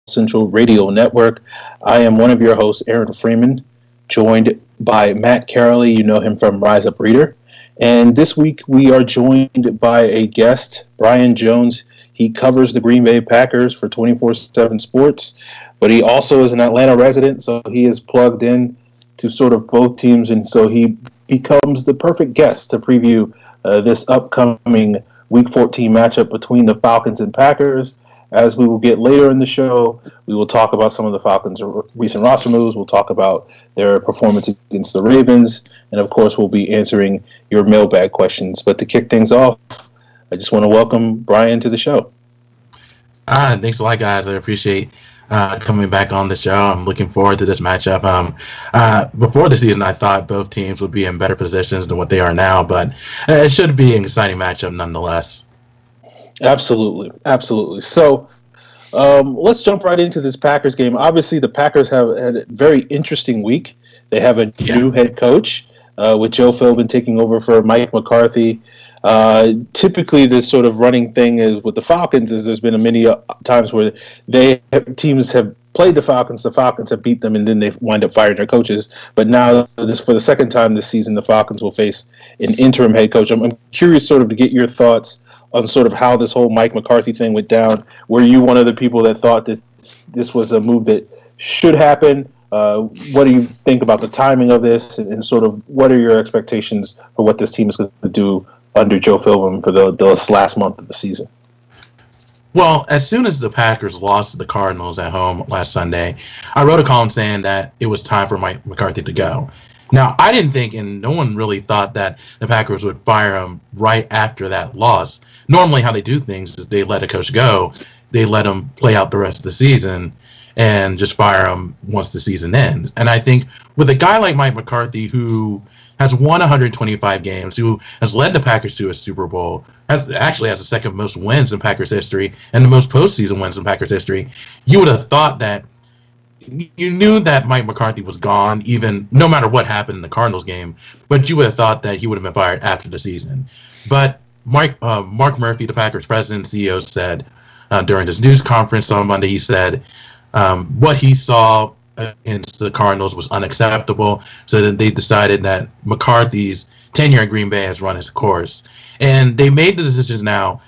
Central Radio Network. I am one of your hosts, Aaron Freeman, joined by Matt Karoly. You know him from Rise Up Reader. And this week we are joined by a guest, Brian Jones. He covers the Green Bay Packers for 24/7 Sports, but he also is an Atlanta resident, so he is plugged in to sort of both teams, and so he becomes the perfect guest to preview this upcoming Week 14 matchup between the Falcons and Packers. As we will get later in the show, we will talk about some of the Falcons' recent roster moves. We'll talk about their performance against the Ravens. And, of course, we'll be answering your mailbag questions. But to kick things off, I just want to welcome Brian to the show. Thanks a lot, guys. I appreciate coming back on the show. I'm looking forward to this matchup. Before the season, I thought both teams would be in better positions than what they are now. But it should be an exciting matchup nonetheless. Absolutely. So let's jump right into this Packers game. Obviously, the Packers have had a very interesting week. They have a new head coach with Joe Philbin taking over for Mike McCarthy. Typically, this sort of running thing is with the Falcons is there's been many times where teams have played the Falcons have beat them, and then they wind up firing their coaches. But now, for the second time this season, the Falcons will face an interim head coach. I'm curious sort of to get your thoughts on sort of how this whole Mike McCarthy thing went down. Were you one of the people that thought that this was a move that should happen? What do you think about the timing of this, and sort of what are your expectations for what this team is going to do under Joe Philbin for the last month of the season? Well, as soon as the Packers lost to the Cardinals at home last Sunday, I wrote a column saying that it was time for Mike McCarthy to go. Now, I didn't think, and no one really thought, that the Packers would fire him right after that loss. Normally, how they do things is they let a coach go, they let him play out the rest of the season, and just fire him once the season ends. And I think with a guy like Mike McCarthy, who has won 125 games, who has led the Packers to a Super Bowl, actually has the second most wins in Packers history, and the most postseason wins in Packers history, you would have thought that you knew that Mike McCarthy was gone, even no matter what happened in the Cardinals game, but you would have thought that he would have been fired after the season. But Mark Murphy, the Packers president and CEO, said during this news conference on Monday, he said what he saw against the Cardinals was unacceptable, so that they decided that McCarthy's tenure at Green Bay has run its course. And they made the decision now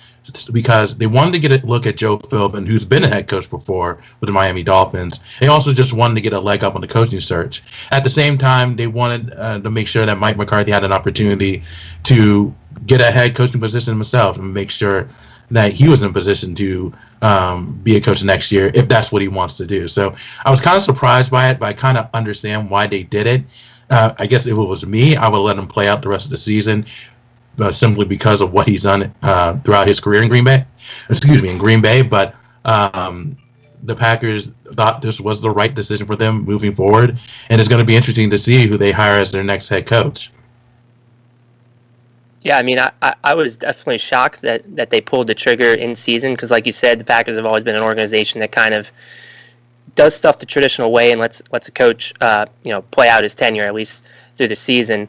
because they wanted to get a look at Joe Philbin, who's been a head coach before with the Miami Dolphins. They also just wanted to get a leg up on the coaching search. At the same time, they wanted to make sure that Mike McCarthy had an opportunity to get a head coaching position himself and make sure that he was in position to be a coach next year if that's what he wants to do. So I was kind of surprised by it, but I kind of understand why they did it. I guess if it was me, I would let him play out the rest of the season. Simply because of what he's done throughout his career in Green Bay. But the Packers thought this was the right decision for them moving forward, and it's going to be interesting to see who they hire as their next head coach. Yeah, I mean, I was definitely shocked that they pulled the trigger in season because, like you said, the Packers have always been an organization that kind of does stuff the traditional way and lets a coach play out his tenure at least through the season.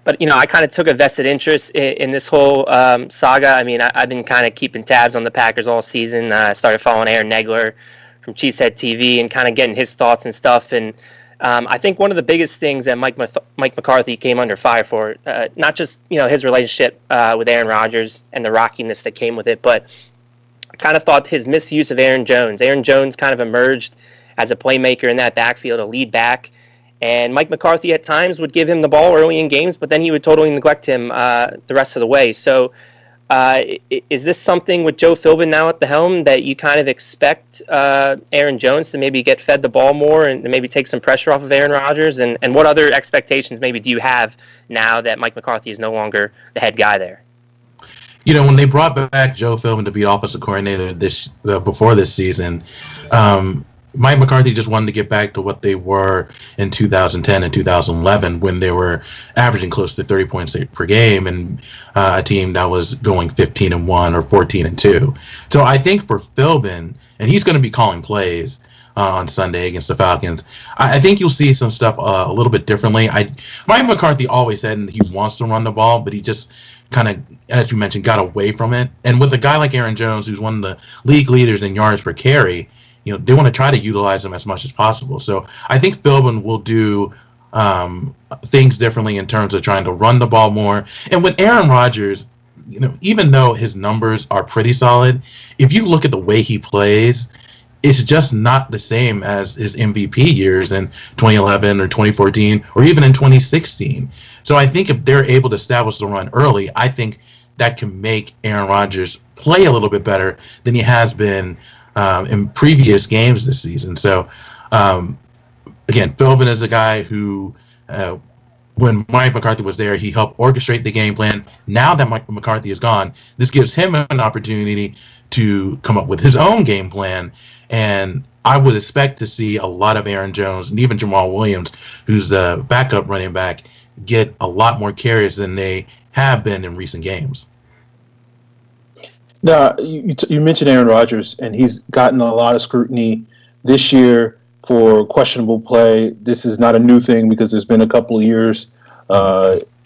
But, I kind of took a vested interest in this whole saga. I mean, I've been kind of keeping tabs on the Packers all season. I started following Aaron Negler from Cheesehead TV and kind of getting his thoughts and stuff. And I think one of the biggest things that Mike McCarthy came under fire for, not just, his relationship with Aaron Rodgers and the rockiness that came with it, but I kind of thought his misuse of Aaron Jones. Aaron Jones kind of emerged as a playmaker in that backfield, a lead back. And Mike McCarthy at times would give him the ball early in games, but then he would totally neglect him the rest of the way. So is this something with Joe Philbin now at the helm that you kind of expect Aaron Jones to maybe get fed the ball more and maybe take some pressure off of Aaron Rodgers? And what other expectations maybe do you have now that Mike McCarthy is no longer the head guy there? When they brought back Joe Philbin to be offensive coordinator before this season, Mike McCarthy just wanted to get back to what they were in 2010 and 2011 when they were averaging close to 30 points per game and a team that was going 15-1 or 14-2. So I think for Philbin, and he's going to be calling plays on Sunday against the Falcons, I think you'll see some stuff a little bit differently. Mike McCarthy always said he wants to run the ball, but he just kind of, as you mentioned, got away from it. And with a guy like Aaron Jones, who's one of the league leaders in yards per carry, they want to try to utilize him as much as possible. So I think Philbin will do things differently in terms of trying to run the ball more. And with Aaron Rodgers, even though his numbers are pretty solid, if you look at the way he plays, it's just not the same as his MVP years in 2011 or 2014 or even in 2016. So I think if they're able to establish the run early, I think that can make Aaron Rodgers play a little bit better than he has been in previous games this season. So, again, Philbin is a guy who, when Mike McCarthy was there, he helped orchestrate the game plan. Now that Mike McCarthy is gone, this gives him an opportunity to come up with his own game plan. And I would expect to see a lot of Aaron Jones and even Jamal Williams, who's the backup running back, get a lot more carries than they have been in recent games. Now, you mentioned Aaron Rodgers, and he's gotten a lot of scrutiny this year for questionable play. This is not a new thing because there's been a couple of years,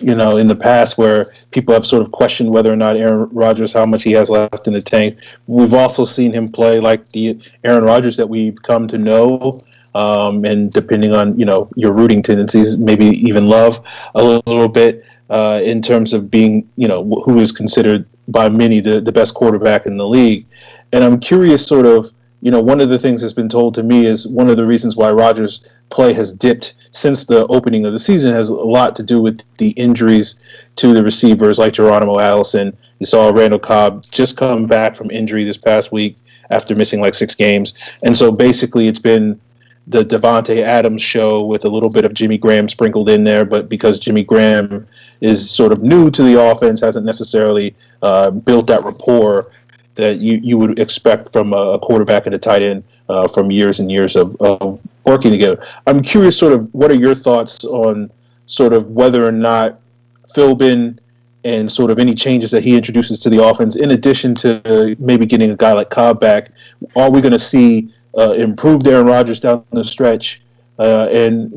in the past where people have sort of questioned whether or not Aaron Rodgers, how much he has left in the tank. We've also seen him play like the Aaron Rodgers that we've come to know, and depending on, your rooting tendencies, maybe even love a little bit in terms of being, who is considered by many the best quarterback in the league. And I'm curious sort of, one of the things that's been told to me is one of the reasons why Rodgers' play has dipped since the opening of the season has a lot to do with the injuries to the receivers like Geronimo Allison. You saw Randall Cobb just come back from injury this past week after missing like 6 games. And so basically it's been the Davante Adams show with a little bit of Jimmy Graham sprinkled in there, but because Jimmy Graham is sort of new to the offense, hasn't necessarily built that rapport that you would expect from a quarterback and a tight end from years and years of working together. I'm curious sort of what are your thoughts on sort of whether or not Philbin and sort of any changes that he introduces to the offense, in addition to maybe getting a guy like Cobb back, are we going to see improved Aaron Rodgers down the stretch? And,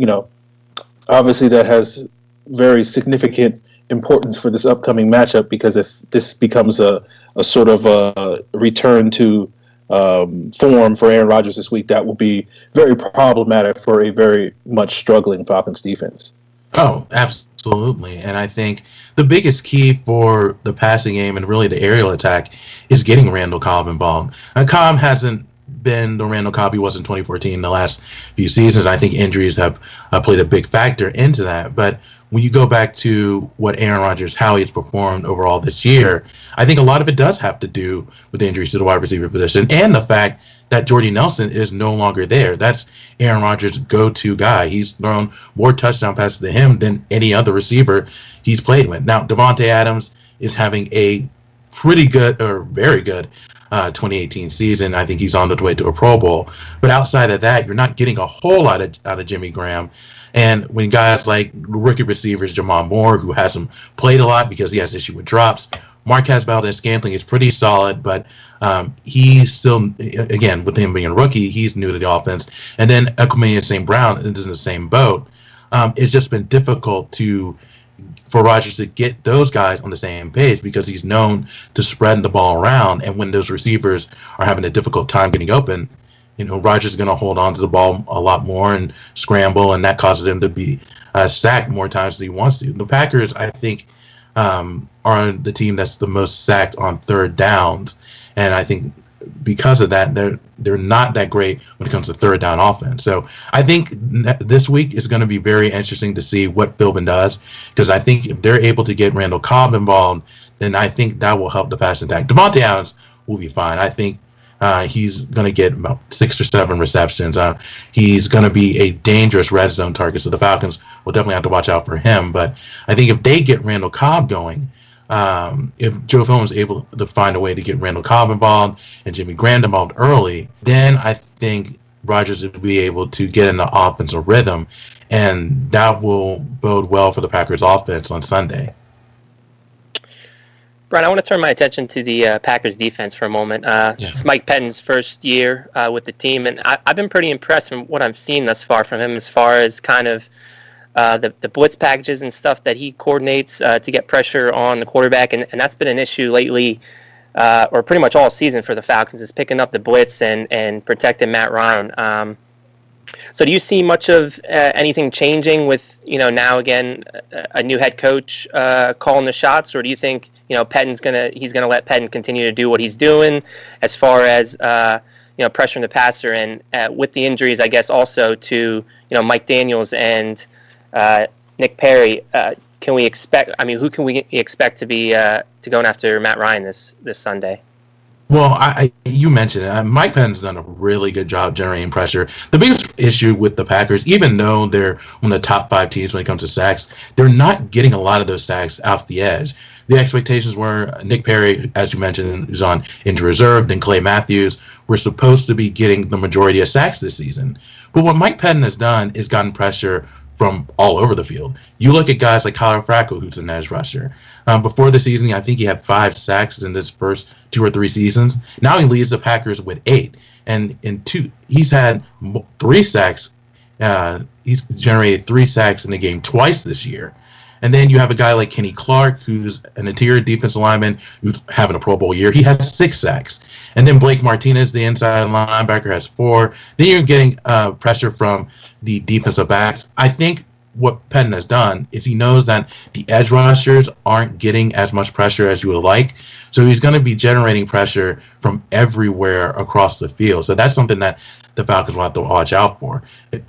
obviously that has very significant importance for this upcoming matchup, because if this becomes a sort of a return to form for Aaron Rodgers this week, that will be very problematic for a very much struggling Falcons defense. Oh, absolutely. And I think the biggest key for the passing game and really the aerial attack is getting Randall Cobb involved. Cobb hasn't been the Randall Cobb he was in 2014 the last few seasons. I think injuries have played a big factor into that. But when you go back to what Aaron Rodgers, how he's performed overall this year, I think a lot of it does have to do with the injuries to the wide receiver position and the fact that Jordy Nelson is no longer there. That's Aaron Rodgers' go-to guy. He's thrown more touchdown passes to him than any other receiver he's played with. Now, Davante Adams is having a pretty good or very good 2018 season. I think he's on the way to a Pro Bowl. But outside of that, you're not getting a whole lot out of Jimmy Graham. And when guys like rookie receivers, Jamon Moore, who hasn't played a lot because he has issue with drops, Marquez Valdez-Scantling is pretty solid, but he's still, again, with him being a rookie, he's new to the offense. And then Equanimeous St. Brown is in the same boat. It's just been difficult for Rodgers to get those guys on the same page because he's known to spread the ball around. And when those receivers are having a difficult time getting open, Rodgers is going to hold on to the ball a lot more and scramble, and that causes him to be sacked more times than he wants to. The Packers, I think, are the team that's the most sacked on third downs, and I think because of that, they're not that great when it comes to third down offense. So I think this week is going to be very interesting to see what Philbin does, because I think if they're able to get Randall Cobb involved, then I think that will help the pass attack. Davante Adams will be fine. I think he's going to get about 6 or 7 receptions. He's going to be a dangerous red zone target, so the Falcons will definitely have to watch out for him. But I think if they get Randall Cobb going, if Joe Philbin is able to find a way to get Randall Cobb involved and Jimmy Graham involved early, then I think Rodgers will be able to get in the offensive rhythm, and that will bode well for the Packers offense on Sunday. Brian, I want to turn my attention to the Packers defense for a moment. It's Mike Pettine's first year with the team, and I've been pretty impressed from what I've seen thus far from him as far as kind of the blitz packages and stuff that he coordinates to get pressure on the quarterback, and that's been an issue lately or pretty much all season for the Falcons, is picking up the blitz and protecting Matt Ryan. So do you see much of anything changing with, now again, a new head coach calling the shots, or do you think, he's gonna let Pettin continue to do what he's doing as far as pressuring the passer, and with the injuries, I guess, also to Mike Daniels and Nick Perry, can we expect? I mean, who can we expect to be going after Matt Ryan this Sunday? Well, you mentioned it. Mike Pettin's done a really good job generating pressure. The biggest issue with the Packers, even though they're one of the top 5 teams when it comes to sacks, they're not getting a lot of those sacks off the edge. The expectations were Nick Perry, as you mentioned, who's on injury reserve, then Clay Matthews were supposed to be getting the majority of sacks this season. But what Mike Pettin has done is gotten pressure from all over the field. You look at guys like Kyler Fackrell, who's an edge rusher. Before the season, I think he had 5 sacks in his first 2 or 3 seasons. Now he leads the Packers with 8. And he's had 3 sacks. He's generated 3 sacks in the game twice this year. And then you have a guy like Kenny Clark, who's an interior defensive lineman, who's having a Pro Bowl year. He has 6 sacks. And then Blake Martinez, the inside linebacker, has 4. Then you're getting pressure from the defensive backs. I think what Pettin has done is he knows that the edge rushers aren't getting as much pressure as you would like. So he's going to be generating pressure from everywhere across the field. So that's something that the Falcons will have to watch out for.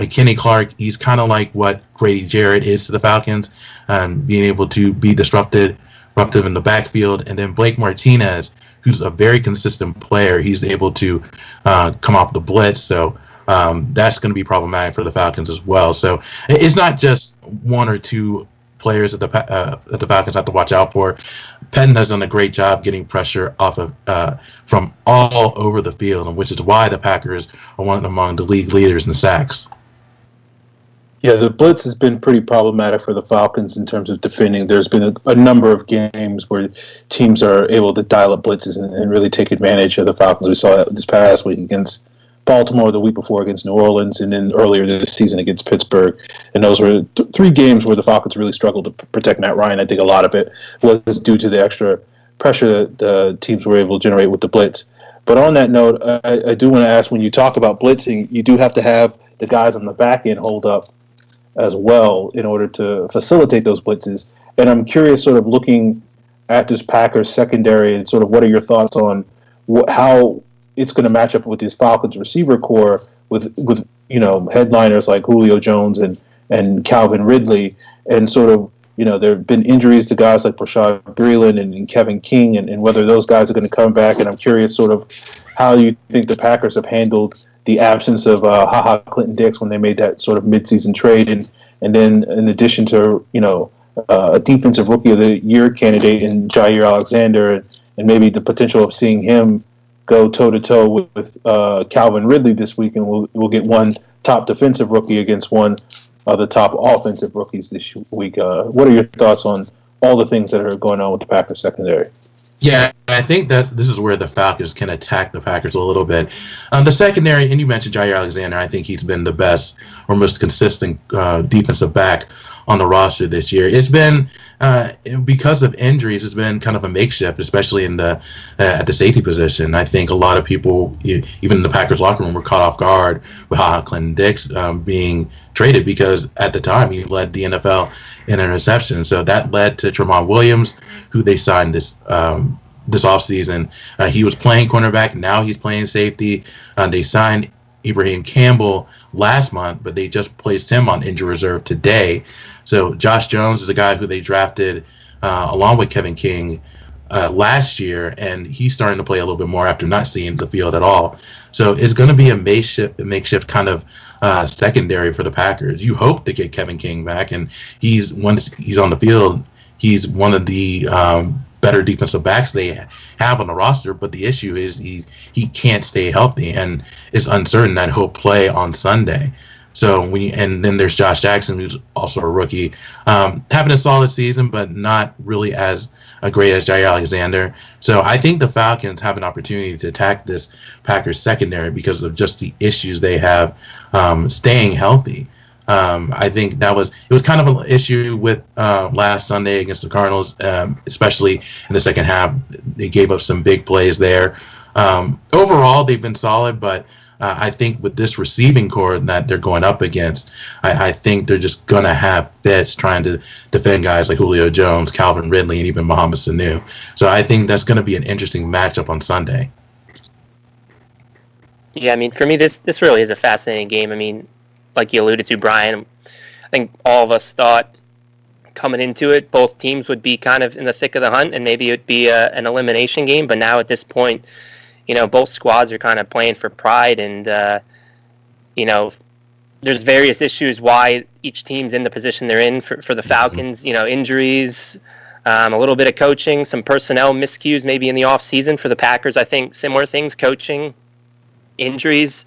Kenny Clark, he's kind of like what Grady Jarrett is to the Falcons, being able to be disruptive in the backfield. And then Blake Martinez, who's a very consistent player, he's able to come off the blitz. So that's going to be problematic for the Falcons as well. So it's not just 1 or 2 players that the Falcons have to watch out for. Pettin has done a great job getting pressure off of from all over the field, and which is why the Packers are one among the league leaders in sacks. Yeah, the blitz has been pretty problematic for the Falcons in terms of defending. There's been a number of games where teams are able to dial up blitzes and really take advantage of the Falcons. We saw that this past week against Baltimore, the week before against New Orleans, and then earlier this season against Pittsburgh. And those were 3 games where the Falcons really struggled to protect Matt Ryan. I think a lot of it was due to the extra pressure that the teams were able to generate with the blitz. But on that note, I do want to ask, when you talk about blitzing, you do have to have the guys on the back end hold up as well in order to facilitate those blitzes. And I'm curious, sort of looking at this Packers secondary, and sort of what are your thoughts on how it's going to match up with this Falcons receiver core with headliners like Julio Jones and Calvin Ridley, and sort of there have been injuries to guys like Rashad Breeland and Kevin King, and whether those guys are going to come back. And I'm curious sort of how you think the Packers have handled the absence of Clinton Dix when they made that sort of midseason trade, and then in addition to a defensive rookie of the year candidate in Jair Alexander, and maybe the potential of seeing him go toe-to-toe with Calvin Ridley this week, and we'll get one top defensive rookie against one of the top offensive rookies this week. What are your thoughts on all the things that are going on with the Packers secondary? Yeah, I think that this is where the Falcons can attack the Packers a little bit. The secondary, and you mentioned Jair Alexander, I think he's been the best or most consistent defensive back on the roster this year. It's been, because of injuries, it's been kind of a makeshift, especially in at the safety position. I think a lot of people, even in the Packers locker room, were caught off guard with Clinton Dix being traded, because at the time he led the NFL in interceptions. So that led to Tramon Williams, who they signed this offseason. He was playing cornerback. Now he's playing safety. They signed Ibrahim Campbell last month, but they just placed him on injury reserve today. So Josh Jones is a guy who they drafted along with Kevin King last year, and he's starting to play a little bit more after not seeing the field at all. So it's going to be a makeshift kind of secondary for the Packers. You hope to get Kevin King back, and once he's on the field, he's one of the better defensive backs they have on the roster. But the issue is he can't stay healthy, and it's uncertain that he'll play on Sunday. So and then there's Josh Jackson, who's also a rookie, having a solid season, but not really as great as Jair Alexander. So I think the Falcons have an opportunity to attack this Packers secondary because of just the issues they have staying healthy. I think it was kind of an issue with last Sunday against the Cardinals, especially in the second half. They gave up some big plays there. Overall, they've been solid, but I think with this receiving core that they're going up against, I think they're just going to have fits trying to defend guys like Julio Jones, Calvin Ridley, and even Mohamed Sanu. So I think that's going to be an interesting matchup on Sunday. Yeah, I mean, for me, this really is a fascinating game. I mean, like you alluded to, Brian, I think all of us thought coming into it, both teams would be kind of in the thick of the hunt, and maybe it would be an elimination game. But now at this point, both squads are kind of playing for pride, and there's various issues why each team's in the position they're in. For the Falcons, injuries, a little bit of coaching, some personnel miscues maybe in the off season. For the Packers, I think similar things, coaching, injuries,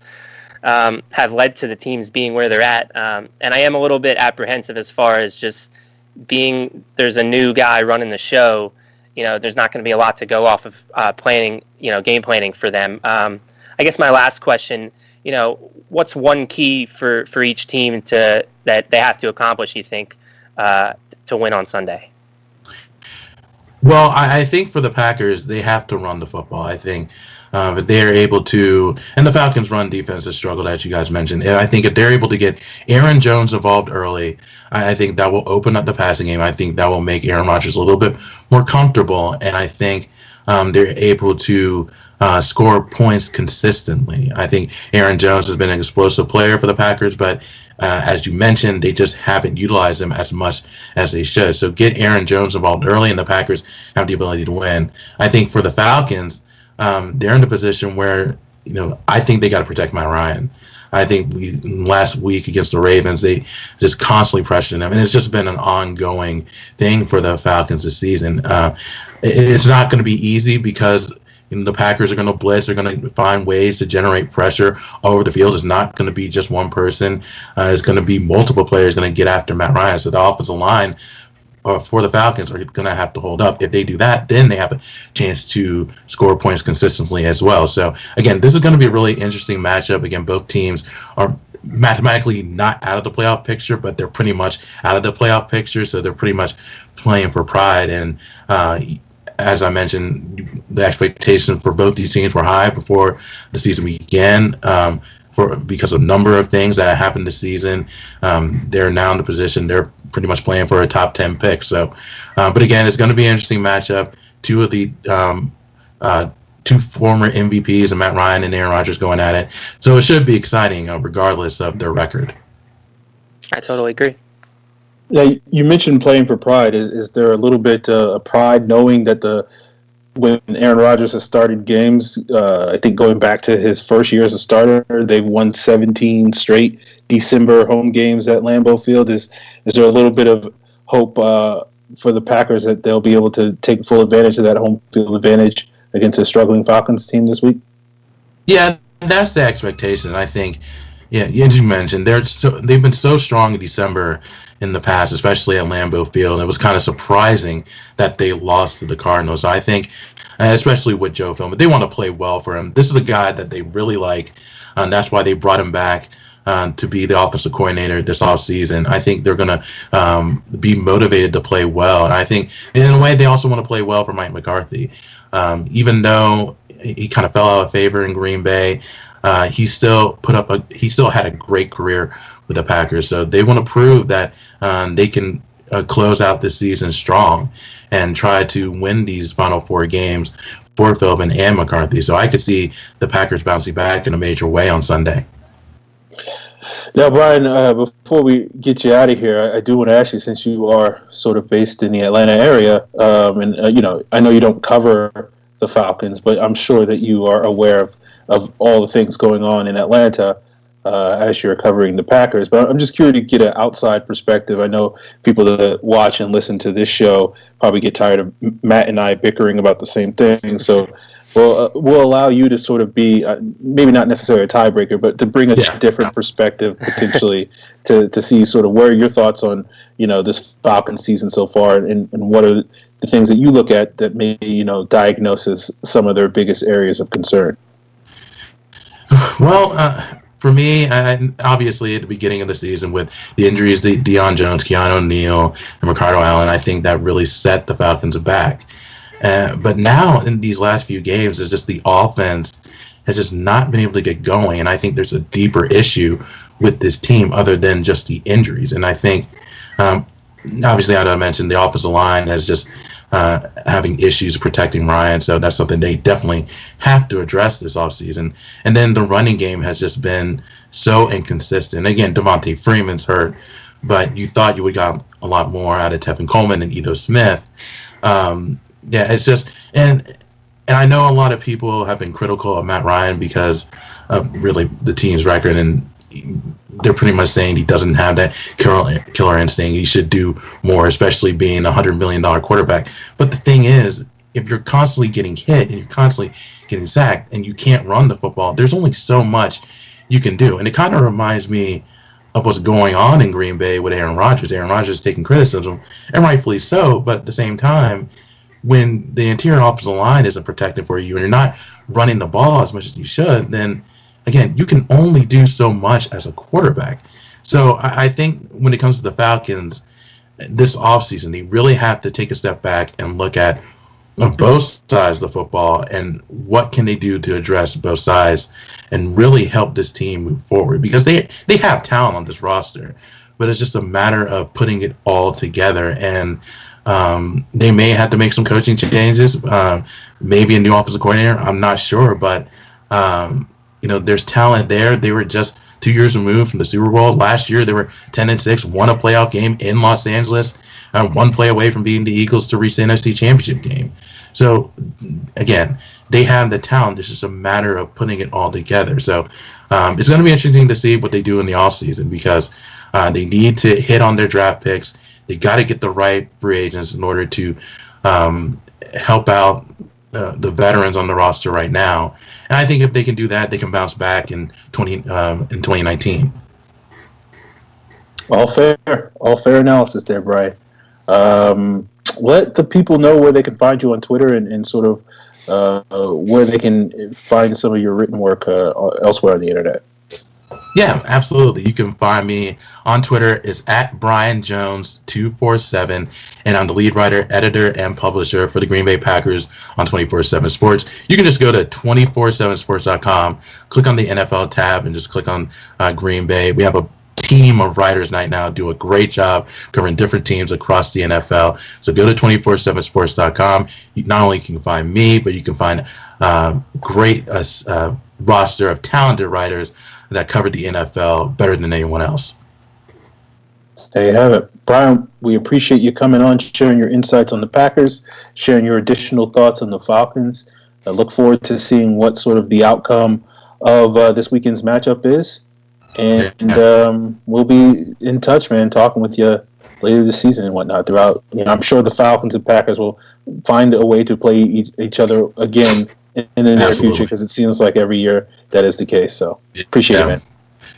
have led to the teams being where they're at. And I am a little bit apprehensive as far as just there's a new guy running the show. There's not going to be a lot to go off of planning, game planning for them. I guess my last question, what's one key for each team that they have to accomplish, you think, to win on Sunday? Well, I think for the Packers, they have to run the football. I think if they're able to, and the Falcons' run defense has struggled, as you guys mentioned. And I think if they're able to get Aaron Jones involved early, I think that will open up the passing game. I think that will make Aaron Rodgers a little bit more comfortable, and I think they're able to score points consistently. I think Aaron Jones has been an explosive player for the Packers, but as you mentioned, they just haven't utilized him as much as they should. So get Aaron Jones involved early, and the Packers have the ability to win. I think for the Falcons, they're in a position where, I think they got to protect Matt Ryan. I think last week against the Ravens, they just constantly pressured him, and it's just been an ongoing thing for the Falcons this season. It's not going to be easy because the Packers are going to blitz. They're going to find ways to generate pressure all over the field. It's not going to be just one person. It's going to be multiple players going to get after Matt Ryan. So the offensive line for the Falcons are going to have to hold up. If they do that, then they have a chance to score points consistently as well. So, again, this is going to be a really interesting matchup. Again, both teams are mathematically not out of the playoff picture, but they're pretty much out of the playoff picture, so they're pretty much playing for pride. And as I mentioned, the expectations for both these teams were high before the season began. Because of a number of things that happened this season, they're now in the position they're pretty much playing for a top 10 pick. So, but again, it's going to be an interesting matchup. Two of the two former MVPs, and Matt Ryan and Aaron Rodgers, going at it. So it should be exciting, regardless of their record. I totally agree. Yeah, you mentioned playing for pride. Is there a little bit of pride knowing that when Aaron Rodgers has started games, I think going back to his first year as a starter, they've won 17 straight December home games at Lambeau Field. Is there a little bit of hope for the Packers that they'll be able to take full advantage of that home field advantage against a struggling Falcons team this week? Yeah, that's the expectation. I think, yeah, as you mentioned, they've been so strong in December in the past, especially at Lambeau Field. It was kind of surprising that they lost to the Cardinals. I think, especially with Joe Philbin, they want to play well for him. This is a guy that they really like, and that's why they brought him back to be the offensive coordinator this offseason. I think they're going to be motivated to play well, and I think, in a way, they also want to play well for Mike McCarthy. Even though he kind of fell out of favor in Green Bay, he still had a great career with the Packers. So they want to prove that they can close out this season strong and try to win these final four games for Philbin and McCarthy. So I could see the Packers bouncing back in a major way on Sunday. Now, Brian, before we get you out of here, I do want to ask you, since you are sort of based in the Atlanta area, and I know you don't cover the Falcons, but I'm sure that you are aware of all the things going on in Atlanta as you're covering the Packers. But I'm just curious to get an outside perspective. I know people that watch and listen to this show probably get tired of Matt and I bickering about the same thing. So we'll allow you to sort of be maybe not necessarily a tiebreaker, but to bring a different perspective potentially to see sort of where your thoughts on this Falcons season so far, and what are the things that you look at that may diagnose as some of their biggest areas of concern. Well, for me, obviously at the beginning of the season with the injuries to Deion Jones, Keanu O'Neal, and Ricardo Allen, I think that really set the Falcons back. But now in these last few games, it's just the offense has just not been able to get going. And I think there's a deeper issue with this team other than just the injuries. And I think, obviously, I mentioned the offensive line has just having issues protecting Ryan. So that's something they definitely have to address this offseason. And then the running game has just been so inconsistent. Again, Devontae Freeman's hurt, but you thought you would got a lot more out of Tevin Coleman and Ito Smith. Yeah, it's just and I know a lot of people have been critical of Matt Ryan because of really the team's record, and they're pretty much saying he doesn't have that killer instinct. He should do more, especially being a $100 million quarterback. But the thing is, if you're constantly getting hit and you're constantly getting sacked and you can't run the football, there's only so much you can do. And it kind of reminds me of what's going on in Green Bay with Aaron Rodgers. Aaron Rodgers is taking criticism, and rightfully so, but at the same time, when the interior offensive line isn't protected for you and you're not running the ball as much as you should, then, again, you can only do so much as a quarterback. So I think when it comes to the Falcons, this offseason, they really have to take a step back and look at both sides of the football and what can they do to address both sides and really help this team move forward. Because they have talent on this roster, but it's just a matter of putting it all together. And they may have to make some coaching changes, maybe a new offensive coordinator. I'm not sure, but there's talent there. They were just 2 years removed from the Super Bowl. Last year, they were 10-6, won a playoff game in Los Angeles, one play away from beating the Eagles to reach the NFC Championship game. So, again, they have the talent. It's just a matter of putting it all together. So, it's going to be interesting to see what they do in the offseason because they need to hit on their draft picks. They got to get the right free agents in order to help out the veterans on the roster right now. And I think if they can do that, they can bounce back in 2019. All fair analysis there, Brian. Let the people know where they can find you on Twitter and sort of where they can find some of your written work elsewhere on the internet. Yeah, absolutely. You can find me on Twitter. It's at BrianJones247, and I'm the lead writer, editor, and publisher for the Green Bay Packers on 24/7 Sports. You can just go to 247sports.com, click on the NFL tab, and just click on Green Bay. We have a team of writers right now do a great job covering different teams across the NFL. So go to 247sports.com. Not only can you find me, but you can find great roster of talented writers that covered the NFL better than anyone else. There you have it. Brian, we appreciate you coming on, sharing your insights on the Packers, sharing your additional thoughts on the Falcons. I look forward to seeing what sort of the outcome of this weekend's matchup is. And we'll be in touch, man, talking with you later this season and whatnot throughout. I'm sure the Falcons and Packers will find a way to play each other again in the near future because it seems like every year that is the case. So appreciate it, man.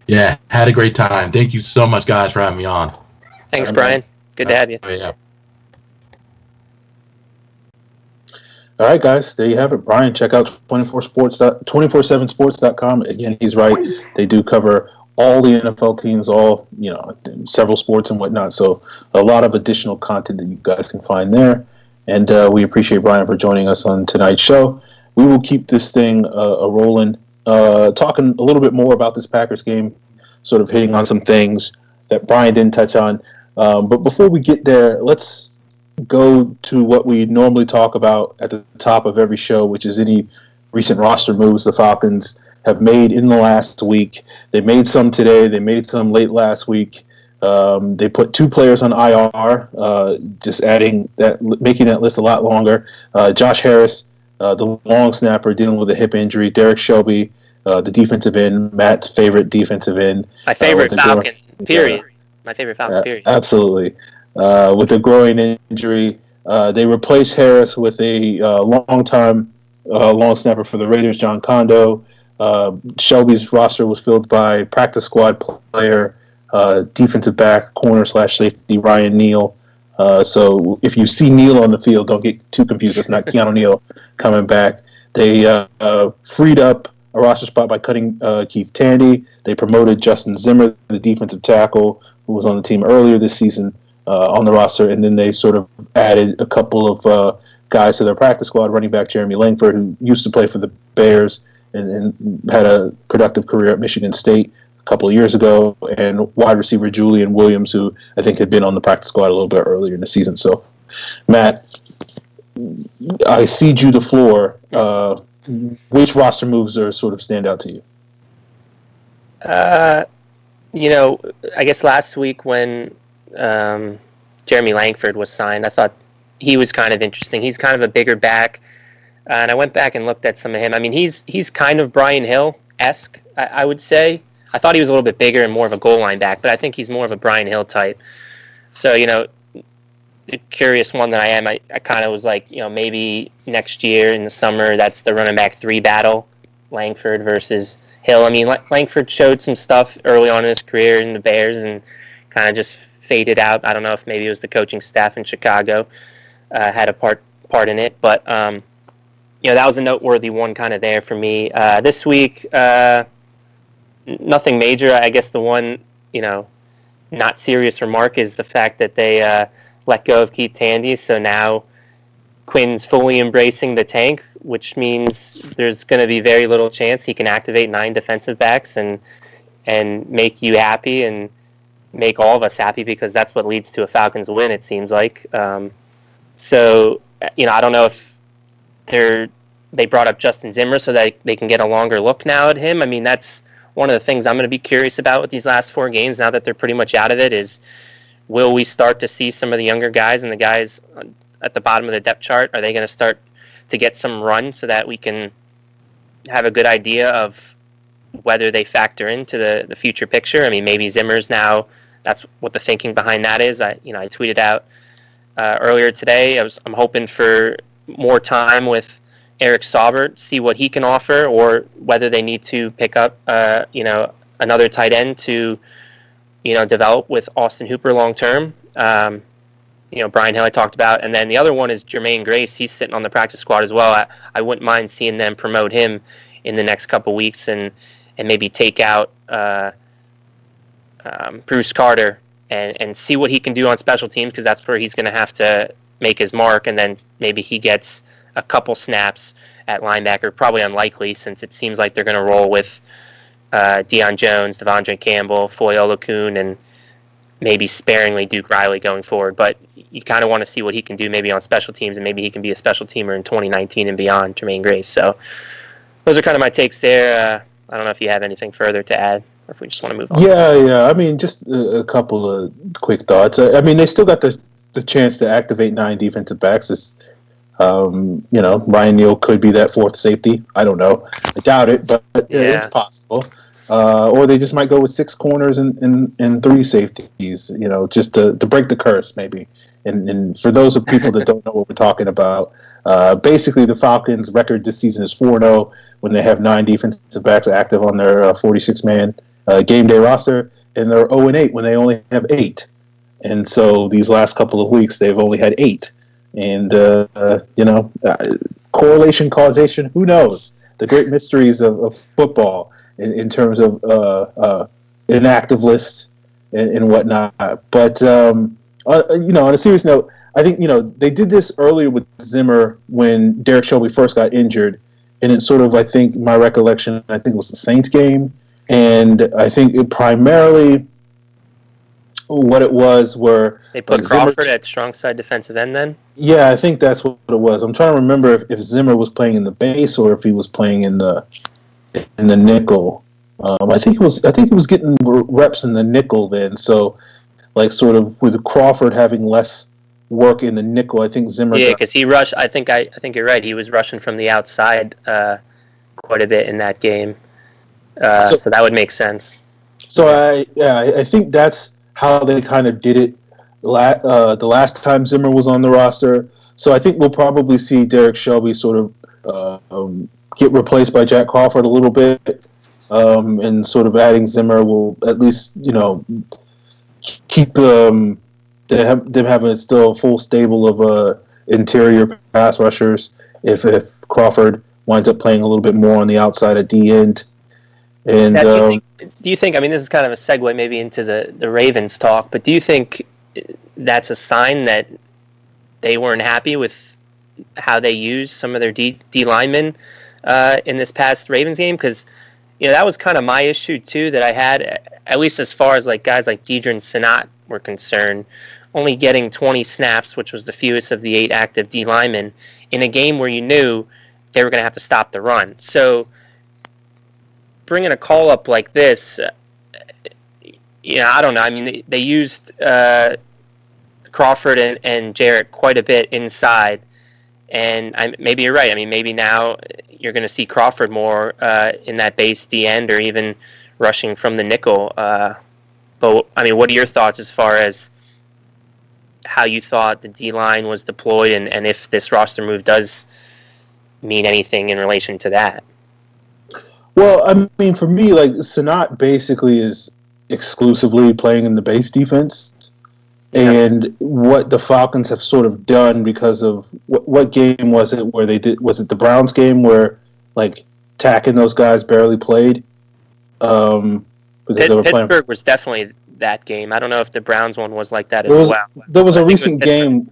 Yeah, had a great time. Thank you so much, guys, for having me on. Thanks, Brian. Good to have you. Yeah. All right, guys, there you have it. Brian, check out 247sports.com. Again, he's right. They do cover all the NFL teams, several sports and whatnot. So a lot of additional content that you guys can find there. And we appreciate Brian for joining us on tonight's show. We will keep this thing rolling, talking a little bit more about this Packers game, sort of hitting on some things that Brian didn't touch on. But before we get there, let's go to what we normally talk about at the top of every show, which is any recent roster moves the Falcons have made in the last week. They made some today. They made some late last week. They put 2 players on IR, just making that list a lot longer. Josh Harris, the long snapper dealing with a hip injury. Derek Shelby, the defensive end, Matt's favorite defensive end. My favorite Falcon, period. My favorite Falcon, period. Absolutely. With a groin injury, they replaced Harris with a long-time long snapper for the Raiders, John Kondo. Shelby's roster was filled by practice squad player, defensive back, corner/safety, Ryan Neal. So if you see Neal on the field, don't get too confused. It's not Keanu Neal coming back. They freed up a roster spot by cutting Keith Tandy. They promoted Justin Zimmer, the defensive tackle, who was on the team earlier this season, on the roster. And then they sort of added a couple of guys to their practice squad, running back Jeremy Langford, who used to play for the Bears and had a productive career at Michigan State a couple of years ago, and wide receiver Julian Williams, who I think had been on the practice squad a little bit earlier in the season. So, Matt, I cede you the floor. Which roster moves are sort of stand out to you? I guess last week when Jeremy Langford was signed, I thought he was kind of interesting. He's kind of a bigger back, and I went back and looked at some of him. I mean, he's kind of Brian Hill-esque, I would say. I thought he was a little bit bigger and more of a goal line back, but I think he's more of a Brian Hill type. So, the curious one that I am, I kind of was like, maybe next year in the summer, that's the running back 3 battle, Langford versus Hill. I mean, Langford showed some stuff early on in his career in the Bears and kind of just faded out. I don't know if maybe it was the coaching staff in Chicago had a part in it, but that was a noteworthy one kind of there for me. This week, nothing major. I guess the one, not serious remark is the fact that they let go of Keith Tandy, so now Quinn's fully embracing the tank, which means there's going to be very little chance he can activate 9 defensive backs and make you happy and make all of us happy, because that's what leads to a Falcons win, it seems like. So, I don't know if they brought up Justin Zimmer so that they can get a longer look now at him. I mean, that's one of the things I'm going to be curious about with these last 4 games, now that they're pretty much out of it, is will we start to see some of the younger guys and the guys at the bottom of the depth chart? Are they going to start to get some run so that we can have a good idea of whether they factor into the future picture? I mean, maybe Zimmer's now, that's what the thinking behind that is. I tweeted out earlier today, I'm hoping for more time with Eric Saubert, see what he can offer, or whether they need to pick up another tight end to develop with Austin Hooper long term. Brian Hill I talked about, and then the other one is Jermaine Grace. He's sitting on the practice squad as well. I wouldn't mind seeing them promote him in the next couple weeks and maybe take out Bruce Carter and see what he can do on special teams, because that's where he's going to have to make his mark, and then maybe he gets a couple snaps at linebacker. Probably unlikely, since it seems like they're going to roll with Deion Jones, Devondre Campbell, Foye Oluokun, and maybe sparingly Duke Riley going forward. But you kind of want to see what he can do maybe on special teams, and maybe he can be a special teamer in 2019 and beyond, Jermaine Grace. So those are kind of my takes there. I don't know if you have anything further to add, or if we just want to move on. Yeah. I mean, just a couple of quick thoughts. I mean, they still got the chance to activate 9 defensive backs. It's, Ryan Neal could be that 4th safety. I don't know. I doubt it, but it's possible. Or they just might go with 6 corners and 3 safeties, just to break the curse, maybe. And for those of people that don't know what we're talking about, basically the Falcons' record this season is 4-0 when they have 9 defensive backs active on their 46-man game day roster, and they're 0-8 when they only have 8. And so these last couple of weeks, they've only had 8. And, correlation, causation, who knows? The great mysteries of football in terms of inactive lists and whatnot. But, on a serious note, I think, they did this earlier with Zimmer when Derek Shelby first got injured. And it's sort of, I think, my recollection, I think it was the Saints game. And I think it primarily what it was were... They put Crawford at strong side defensive end then? Yeah, I think that's what it was. I'm trying to remember if Zimmer was playing in the base or if he was playing in the nickel. I think he was getting reps in the nickel then. So, sort of with Crawford having less work in the nickel, I think Zimmer... Yeah, because he rushed... I think you're right. He was rushing from the outside quite a bit in that game. So that would make sense. So, I think that's how they kind of did it the last time Zimmer was on the roster. So I think we'll probably see Derek Shelby sort of get replaced by Jack Crawford a little bit, and sort of adding Zimmer will at least, keep them having still a full stable of interior pass rushers if Crawford winds up playing a little bit more on the outside at the end. And do you think? I mean, this is kind of a segue maybe into the Ravens talk, but do you think that's a sign that they weren't happy with how they used some of their D linemen in this past Ravens game? Because that was kind of my issue too that I had, at least as far as like guys like Deidre and Sanat were concerned, only getting 20 snaps, which was the fewest of the 8 active D linemen, in a game where you knew they were going to have to stop the run. So bringing a call up like this, I don't know. I mean, they used Crawford and Jarrett quite a bit inside, and maybe you're right. I mean, maybe now you're going to see Crawford more in that base D end or even rushing from the nickel. But I mean, what are your thoughts as far as how you thought the D line was deployed, and if this roster move does mean anything in relation to that? Well, I mean, for me, like, Sanat basically is exclusively playing in the base defense. Yeah. And what the Falcons have sort of done because of what game was it where they did? Was it the Browns game where, like, Tack and those guys barely played? Because they were playing. Pittsburgh was definitely that game. I don't know if the Browns one was like that as well. There was a recent game.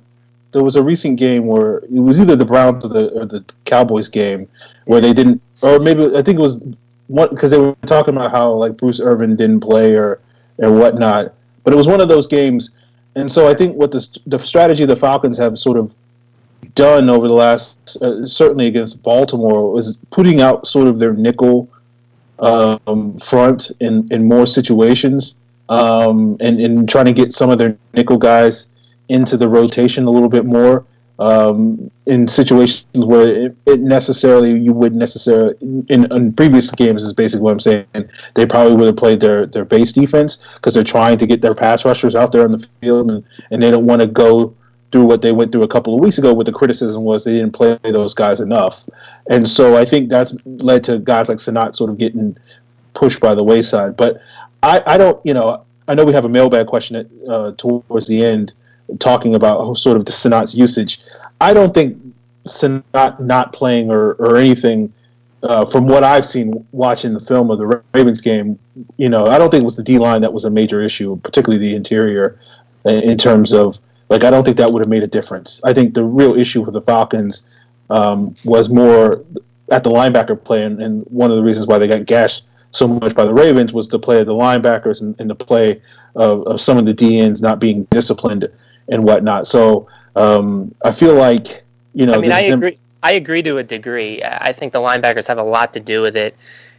There was a recent game where it was either the Browns or the Cowboys game where they didn't, or maybe I think it was one because they were talking about how like Bruce Irvin didn't play or whatnot. But it was one of those games, and so I think what the strategy the Falcons have sort of done over the last, certainly against Baltimore, was putting out sort of their nickel front in more situations, and trying to get some of their nickel guys into the rotation a little bit more in situations where you wouldn't necessarily in previous games is basically what I'm saying. They probably would have played their base defense because they're trying to get their pass rushers out there on the field and they don't want to go through what they went through a couple of weeks ago where the criticism was they didn't play those guys enough. And so I think that's led to guys like Sanat sort of getting pushed by the wayside. But I don't, I know we have a mailbag question towards the end talking about sort of the Sanat's usage. I don't think Sanat not playing or anything, from what I've seen watching the film of the Ravens game, I don't think it was the D-line that was a major issue, particularly the interior, in terms of, like, I don't think that would have made a difference. I think the real issue for the Falcons was more at the linebacker play, and one of the reasons why they got gashed so much by the Ravens was the play of the linebackers and the play of some of the DNs not being disciplined and whatnot. So I feel like, I mean, I agree to a degree. I think the linebackers have a lot to do with it,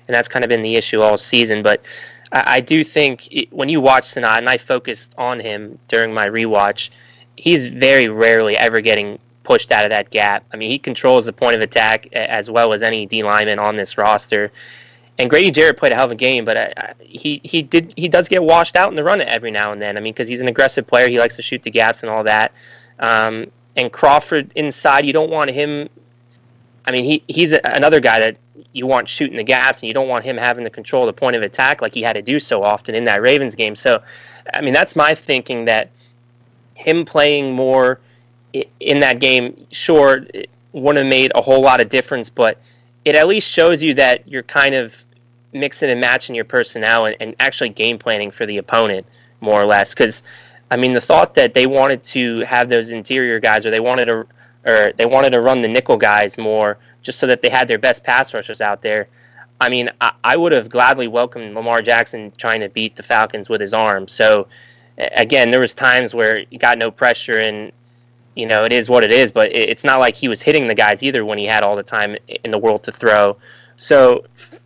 and that's kind of been the issue all season. But I do think when you watch Sanat, and I focused on him during my rewatch, he's very rarely ever getting pushed out of that gap. I mean, he controls the point of attack as well as any D lineman on this roster. And Grady Jarrett played a hell of a game, but he does get washed out in the run every now and then. I mean, because he's an aggressive player, he likes to shoot the gaps and all that. And Crawford inside, you don't want him. I mean, he's another guy that you want shooting the gaps, and you don't want him having to control the point of attack like he had to do so often in that Ravens game. So, I mean, that's my thinking, that him playing more in that game, sure, it wouldn't have made a whole lot of difference, but it at least shows you that you're kind of mixing and matching your personnel and actually game planning for the opponent, more or less. Because, I mean, the thought that they wanted to have those interior guys, or they wanted to run the nickel guys more, just so that they had their best pass rushers out there. I mean, I would have gladly welcomed Lamar Jackson trying to beat the Falcons with his arm. So, again, there was times where he got no pressure, and it is what it is, but it's not like he was hitting the guys either when he had all the time in the world to throw. So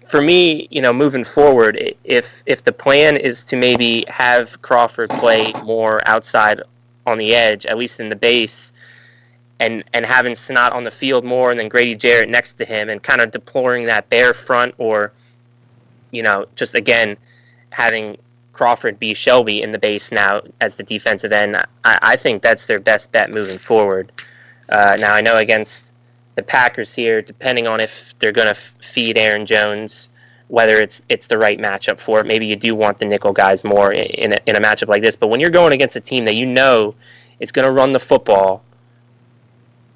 for me, moving forward, if the plan is to maybe have Crawford play more outside on the edge, at least in the base, and having Sanat on the field more, and then Grady Jarrett next to him, and kind of deploying that bare front, or, just again, having Crawford be Shelby in the base now as the defensive end, I think that's their best bet moving forward. Now, I know against the Packers here, depending on if they're going to feed Aaron Jones, whether it's the right matchup for it, maybe you do want the nickel guys more in a matchup like this. But when you're going against a team that is going to run the football,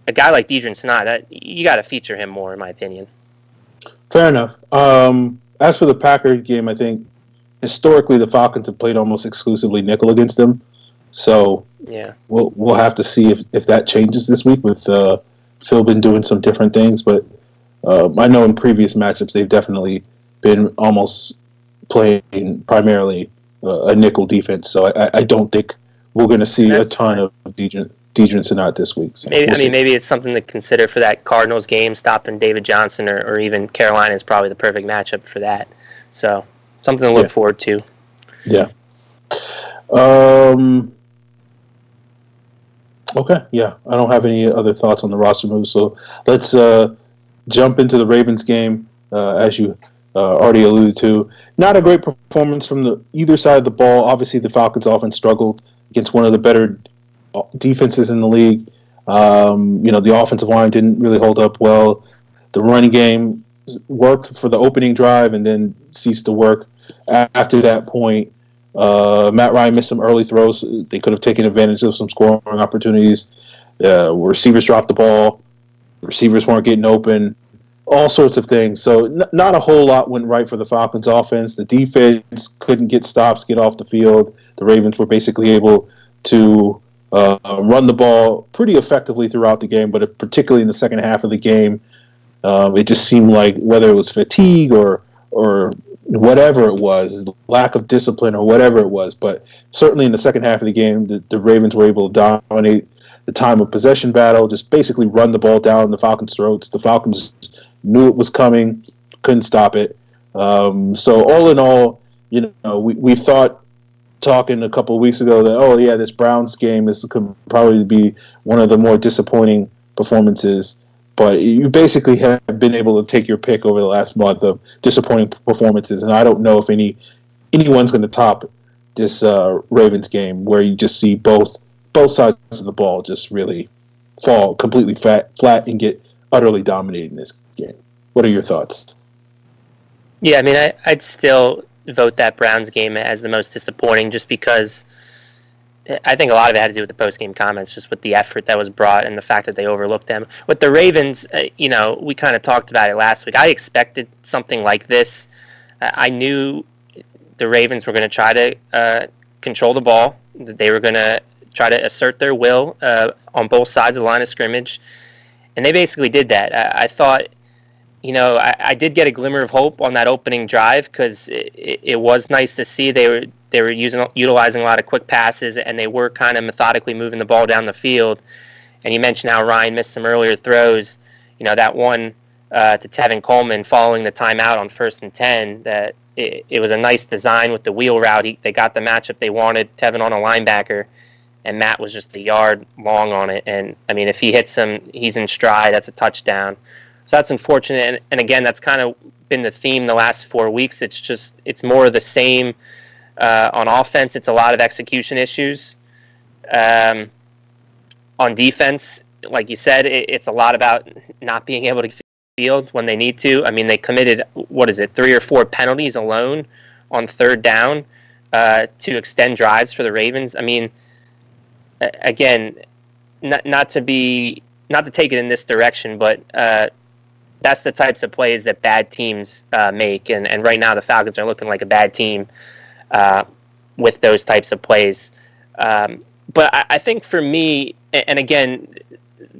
a guy like Deidre and Sanat, you got to feature him more, in my opinion. Fair enough. As for the Packers game, I think historically the Falcons have played almost exclusively nickel against them. So yeah, we'll have to see if that changes this week with Phil been doing some different things. But I know in previous matchups they've definitely been almost playing primarily a nickel defense. So I don't think we're going to see a ton of Deidre Sinat this week. So maybe it's something to consider for that Cardinals game, stopping David Johnson, or even Carolina is probably the perfect matchup for that. So something to look forward to. Yeah. Okay, yeah. I don't have any other thoughts on the roster moves, so let's jump into the Ravens game, as you already alluded to. Not a great performance from either side of the ball. Obviously, the Falcons often struggled against one of the better defenses in the league. The offensive line didn't really hold up well. The running game worked for the opening drive and then ceased to work after that point. Matt Ryan missed some early throws. They could have taken advantage of some scoring opportunities. Receivers dropped the ball. Receivers weren't getting open. All sorts of things. So not a whole lot went right for the Falcons offense. The defense couldn't get stops, get off the field. The Ravens were basically able to run the ball pretty effectively throughout the game, but particularly in the second half of the game, it just seemed like whether it was fatigue or whatever it was, lack of discipline or whatever it was, but certainly in the second half of the game, the Ravens were able to dominate the time of possession battle, just basically run the ball down the Falcons' throats. The Falcons knew it was coming, couldn't stop it. So all in all, we thought, talking a couple of weeks ago, that this Browns game could probably be one of the more disappointing performances. But you basically have been able to take your pick over the last month of disappointing performances, and I don't know if anyone's going to top this Ravens game, where you just see both sides of the ball just really fall completely flat and get utterly dominated in this game. What are your thoughts? Yeah, I mean, I'd still vote that Browns game as the most disappointing, just because I think a lot of it had to do with the post-game comments, just with the effort that was brought and the fact that they overlooked them. With the Ravens, we kind of talked about it last week. I expected something like this. I knew the Ravens were going to try to control the ball, that they were going to try to assert their will on both sides of the line of scrimmage, and they basically did that. I thought, I did get a glimmer of hope on that opening drive, because it was nice to see they were utilizing a lot of quick passes, and they were kind of methodically moving the ball down the field. And you mentioned how Ryan missed some earlier throws. That one to Tevin Coleman following the timeout on 1st and 10, that it was a nice design with the wheel route. They got the matchup they wanted, Tevin on a linebacker, and Matt was just a yard long on it. And, I mean, if he hits him, he's in stride. That's a touchdown. So that's unfortunate. And again, that's kind of been the theme the last 4 weeks. It's more of the same. On offense, it's a lot of execution issues. On defense, like you said, it's a lot about not being able to field when they need to. I mean, they committed, 3 or 4 penalties alone on 3rd down to extend drives for the Ravens. I mean, again, not to take it in this direction, but that's the types of plays that bad teams make. And right now the Falcons are looking like a bad team with those types of plays. But I think for me, and again,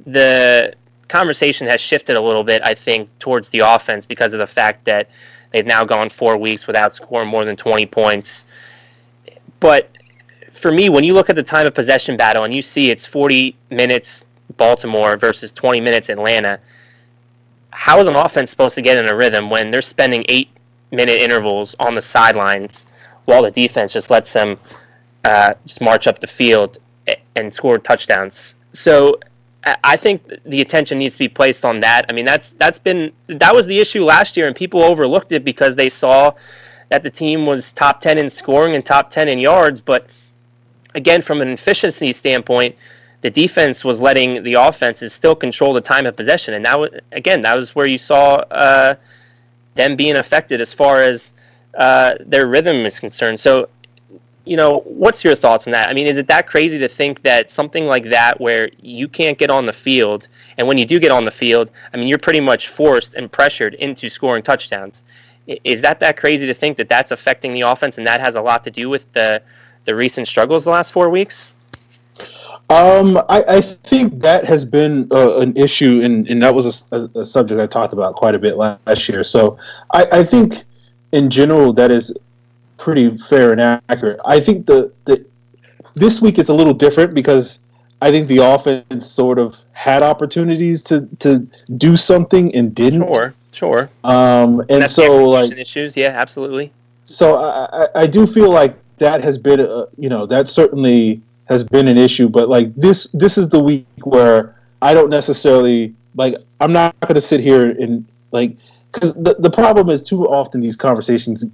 the conversation has shifted a little bit, I think, towards the offense, because of the fact that they've now gone 4 weeks without scoring more than 20 points. But for me, when you look at the time of possession battle and you see it's 40 minutes Baltimore versus 20 minutes Atlanta, how is an offense supposed to get in a rhythm when they're spending 8-minute intervals on the sidelines while the defense just lets them just march up the field and score touchdowns? So I think the attention needs to be placed on that. I mean, that was the issue last year, and people overlooked it because they saw that the team was top 10 in scoring and top 10 in yards. But again, from an efficiency standpoint, the defense was letting the offenses still control the time of possession, and that was where you saw them being affected as far as their rhythm is concerned. So, what's your thoughts on that? I mean, is it that crazy to think that something like that, where you can't get on the field, and when you do get on the field, I mean, you're pretty much forced and pressured into scoring touchdowns? Is that crazy to think that that's affecting the offense, and that has a lot to do with the recent struggles the last 4 weeks? I think that has been an issue, and that was a subject I talked about quite a bit last year. So I think in general that is pretty fair and accurate. I think this week it's a little different because I think the offense sort of had opportunities to do something and didn't. Sure. And so like issues, yeah, absolutely. So I do feel like that has been that certainly has been an issue, but like this is the week where I don't necessarily like. I'm not going to sit here and like, because the problem is too often these conversations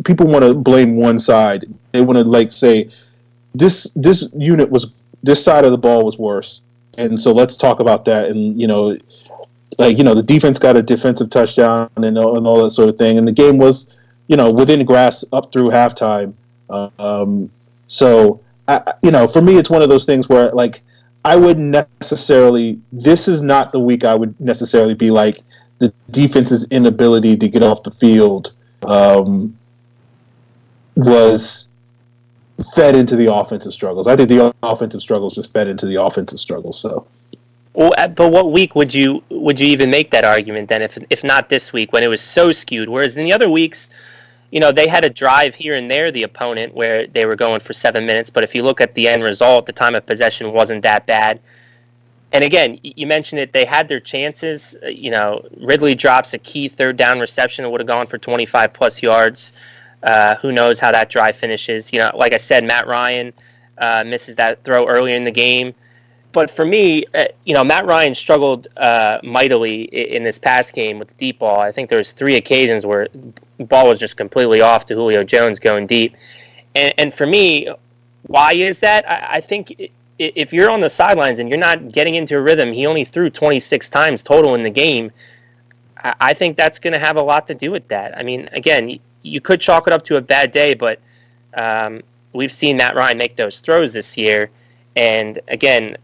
people want to blame one side. They want to like say this side of the ball was worse, and so let's talk about that. And the defense got a defensive touchdown and all that sort of thing, and the game was within grasp up through halftime. So. For me, it's one of those things where, like, I wouldn't necessarily. This is not the week I would necessarily be like the defense's inability to get off the field was fed into the offensive struggles. I think the offensive struggles just fed into the offensive struggles. So, well, but what week would you even make that argument then? If not this week, when it was so skewed, whereas in the other weeks. They had a drive here and there, the opponent, where they were going for 7 minutes. But if you look at the end result, the time of possession wasn't that bad. And again, you mentioned it, they had their chances. Ridley drops a key third down reception that would have gone for 25-plus yards. Who knows how that drive finishes. Like I said, Matt Ryan misses that throw earlier in the game. But for me, Matt Ryan struggled mightily in this past game with the deep ball. I think there was 3 occasions where the ball was just completely off to Julio Jones going deep. And for me, why is that? I think if you're on the sidelines and you're not getting into a rhythm, he only threw 26 times total in the game. I think that's going to have a lot to do with that. I mean, again, you could chalk it up to a bad day, but we've seen Matt Ryan make those throws this year. And again,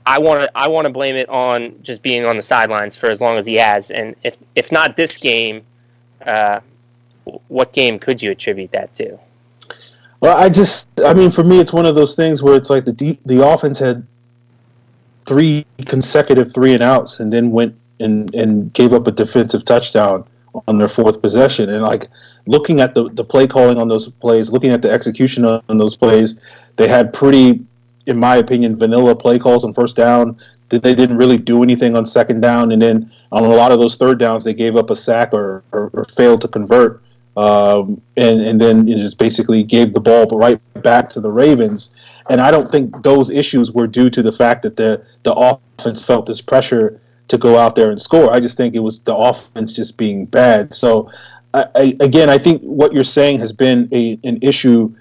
I want to blame it on just being on the sidelines for as long as he has. And if not this game, what game could you attribute that to? Well, for me, it's one of those things where it's like the offense had 3 consecutive 3-and-outs and then went and gave up a defensive touchdown on their 4th possession. And like looking at the play calling on those plays, looking at the execution on those plays, they had pretty, in my opinion, vanilla play calls on first down. That they didn't really do anything on second down, and then on a lot of those third downs, they gave up a sack or failed to convert, and then it just basically gave the ball right back to the Ravens. And I don't think those issues were due to the fact that the offense felt this pressure to go out there and score. I just think it was the offense just being bad. So, I think what you're saying has been an issue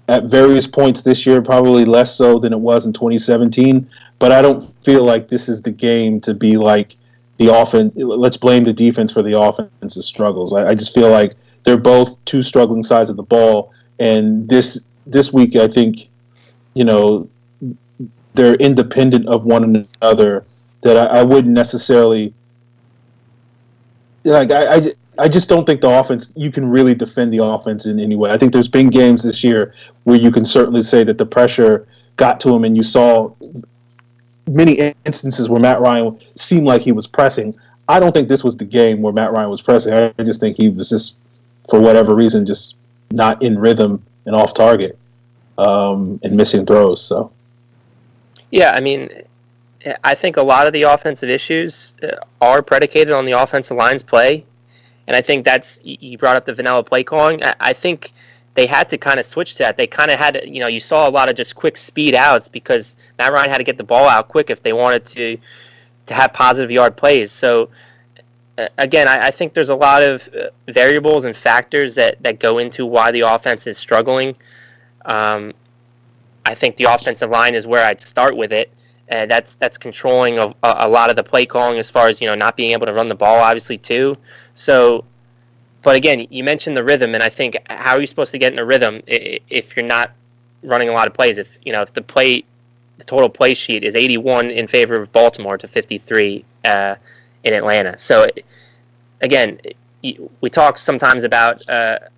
at various points this year, probably less so than it was in 2017. But I don't feel like this is the game to be like the offense. Let's blame the defense for the offense's struggles. I just feel like they're both 2 struggling sides of the ball. And this week, I think, they're independent of one another. That I wouldn't necessarily like. I just don't think the offense, you can really defend the offense in any way. I think there's been games this year where you can certainly say that the pressure got to him, and you saw many instances where Matt Ryan seemed like he was pressing. I don't think this was the game where Matt Ryan was pressing. I just think he was just, for whatever reason, just not in rhythm and off target and missing throws. So, yeah, I mean, I think a lot of the offensive issues are predicated on the offensive line's play. And I think you brought up the vanilla play calling. I think they had to kind of switch to that. They kind of had to, you saw a lot of just quick speed outs because Matt Ryan had to get the ball out quick if they wanted to have positive yard plays. So, again, I think there's a lot of variables and factors that go into why the offense is struggling. I think the offensive line is where I'd start with it. That's controlling a lot of the play calling as far as, not being able to run the ball, obviously, too. So, But again, you mentioned the rhythm, and I think how are you supposed to get in a rhythm if you're not running a lot of plays? If the total play sheet is 81 in favor of Baltimore to 53 in Atlanta. So again, we talk sometimes about a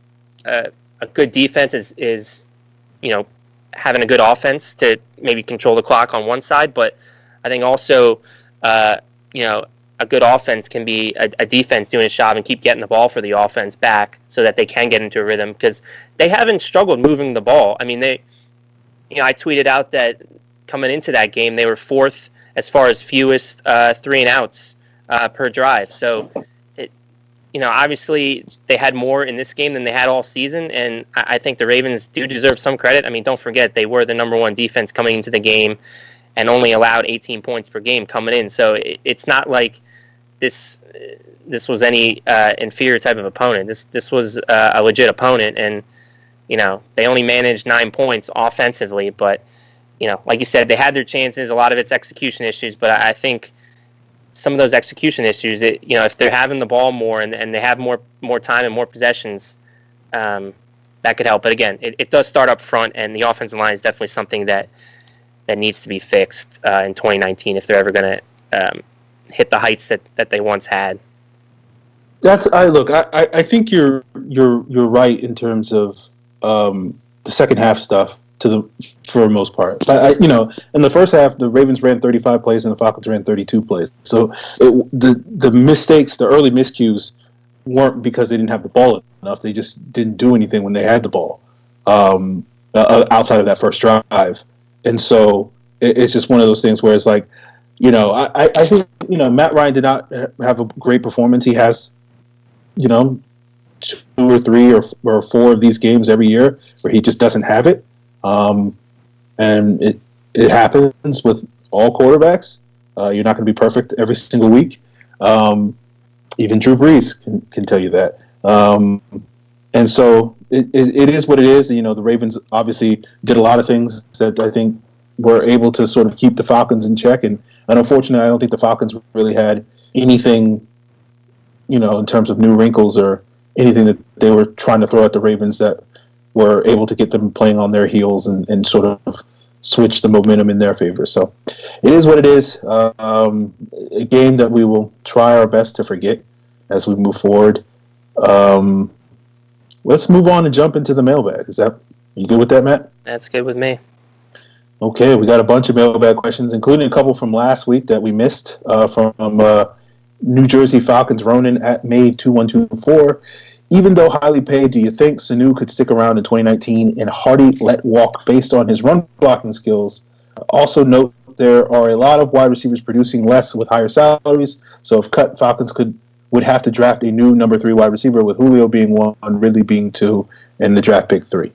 good defense is having a good offense to maybe control the clock on one side, but I think also a good offense can be a defense doing its job and keep getting the ball for the offense back so that they can get into a rhythm, because they haven't struggled moving the ball. I mean, I tweeted out that coming into that game they were fourth as far as fewest 3-and-outs per drive. So obviously they had more in this game than they had all season, and I think the Ravens do deserve some credit. I mean, don't forget they were the number one defense coming into the game and only allowed 18 points per game coming in. So it's not like this was any inferior type of opponent. This was a legit opponent, and they only managed 9 points offensively. But like you said, they had their chances. A lot of it's execution issues, but I think some of those execution issues, if they're having the ball more and they have more time and more possessions, that could help. But again, it does start up front, and the offensive line is definitely something that needs to be fixed in 2019 if they're ever going to hit the heights that they once had. I think you're right in terms of the second half stuff for the most part. In the first half, the Ravens ran 35 plays and the Falcons ran 32 plays. So the mistakes, the early miscues, weren't because they didn't have the ball enough. They just didn't do anything when they had the ball outside of that first drive. And so it's just one of those things where it's like, I think Matt Ryan did not have a great performance. He has, 2 or 3 or 4 of these games every year where he just doesn't have it. And it happens with all quarterbacks. You're not going to be perfect every single week. Even Drew Brees can tell you that. And so it is what it is. The Ravens obviously did a lot of things that I think were able to sort of keep the Falcons in check. And unfortunately, I don't think the Falcons really had anything, in terms of new wrinkles or anything that they were trying to throw at the Ravens that were able to get them playing on their heels and sort of switch the momentum in their favor. So it is what it is. A game that we will try our best to forget as we move forward. Let's move on and jump into the mailbag. You good with that, Matt? That's good with me. Okay, we got a bunch of mailbag questions, including a couple from last week that we missed from New Jersey Falcons Ronan at May2124. Even though highly paid, do you think Sanu could stick around in 2019 in Hardy let walk based on his run blocking skills? Also note there are a lot of wide receivers producing less with higher salaries, so if cut, Falcons would have to draft a new number 3 wide receiver, with Julio being 1, Ridley being 2, and the draft pick 3.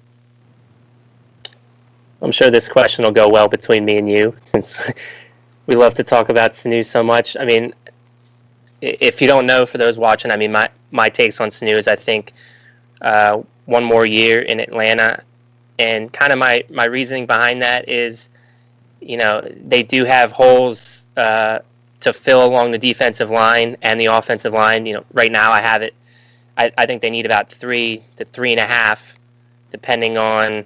I'm sure this question will go well between me and you, since we love to talk about Sanu so much. I mean, if you don't know, for those watching, I mean, my takes on Sanu is I think one more year in Atlanta, and kind of my reasoning behind that is, they do have holes to fill along the defensive line and the offensive line. Right now I have it. I think they need about 3 to 3.5, depending on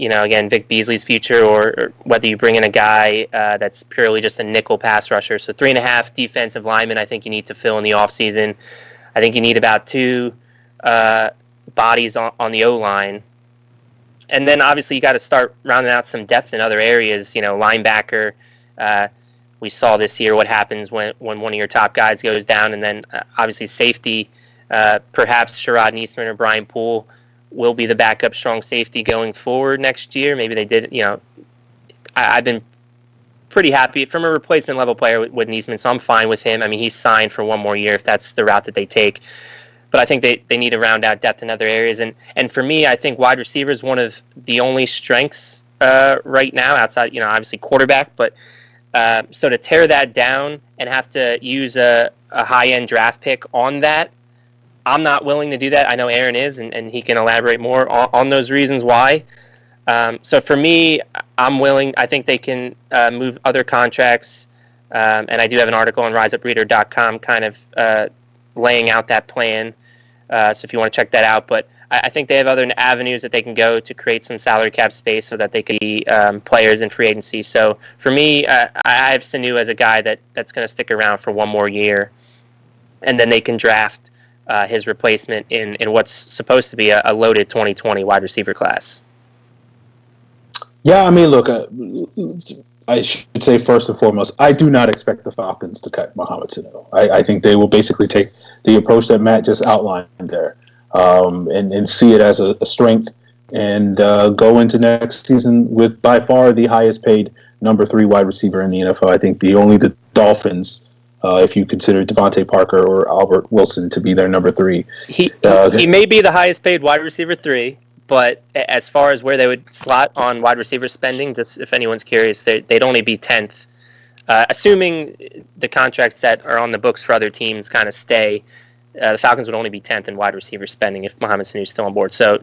again, Vic Beasley's future, or whether you bring in a guy that's purely just a nickel pass rusher. So 3.5 defensive linemen I think you need to fill in the offseason. I think you need about 2 bodies on the O-line. And then obviously you got to start rounding out some depth in other areas, linebacker. We saw this year what happens when one of your top guys goes down, and then obviously safety, perhaps Sherrod Niesman or Brian Poole will be the backup strong safety going forward next year. Maybe they did, I've been pretty happy from a replacement level player with Niesman, so I'm fine with him. I mean, he's signed for 1 more year if that's the route that they take. But I think they need to round out depth in other areas. And for me, I think wide receiver is one of the only strengths right now outside, obviously quarterback. But so to tear that down and have to use a high-end draft pick on that, I'm not willing to do that. I know Aaron is, and he can elaborate more on those reasons why. So for me, I'm willing. I think they can move other contracts, and I do have an article on RiseUpReader.com kind of laying out that plan. So if you want to check that out, but I think they have other avenues that they can go to create some salary cap space so that they could be players in free agency. So for me, I have Sanu as a guy that's going to stick around for one more year, and then they can draft his replacement in what's supposed to be a loaded 2020 wide receiver class. Yeah, I mean, look, I should say first and foremost, I do not expect the Falcons to cut Mohamed Sanu. I think they will basically take the approach that Matt just outlined there, and see it as a strength, and go into next season with by far the highest paid number 3 wide receiver in the NFL. I think the Dolphins, if you consider Devontae Parker or Albert Wilson to be their number 3. He may be the highest paid wide receiver 3, but as far as where they would slot on wide receiver spending, just if anyone's curious, they'd only be 10th. Assuming the contracts that are on the books for other teams kind of stay, the Falcons would only be 10th in wide receiver spending if Mohamed Sanu is still on board. So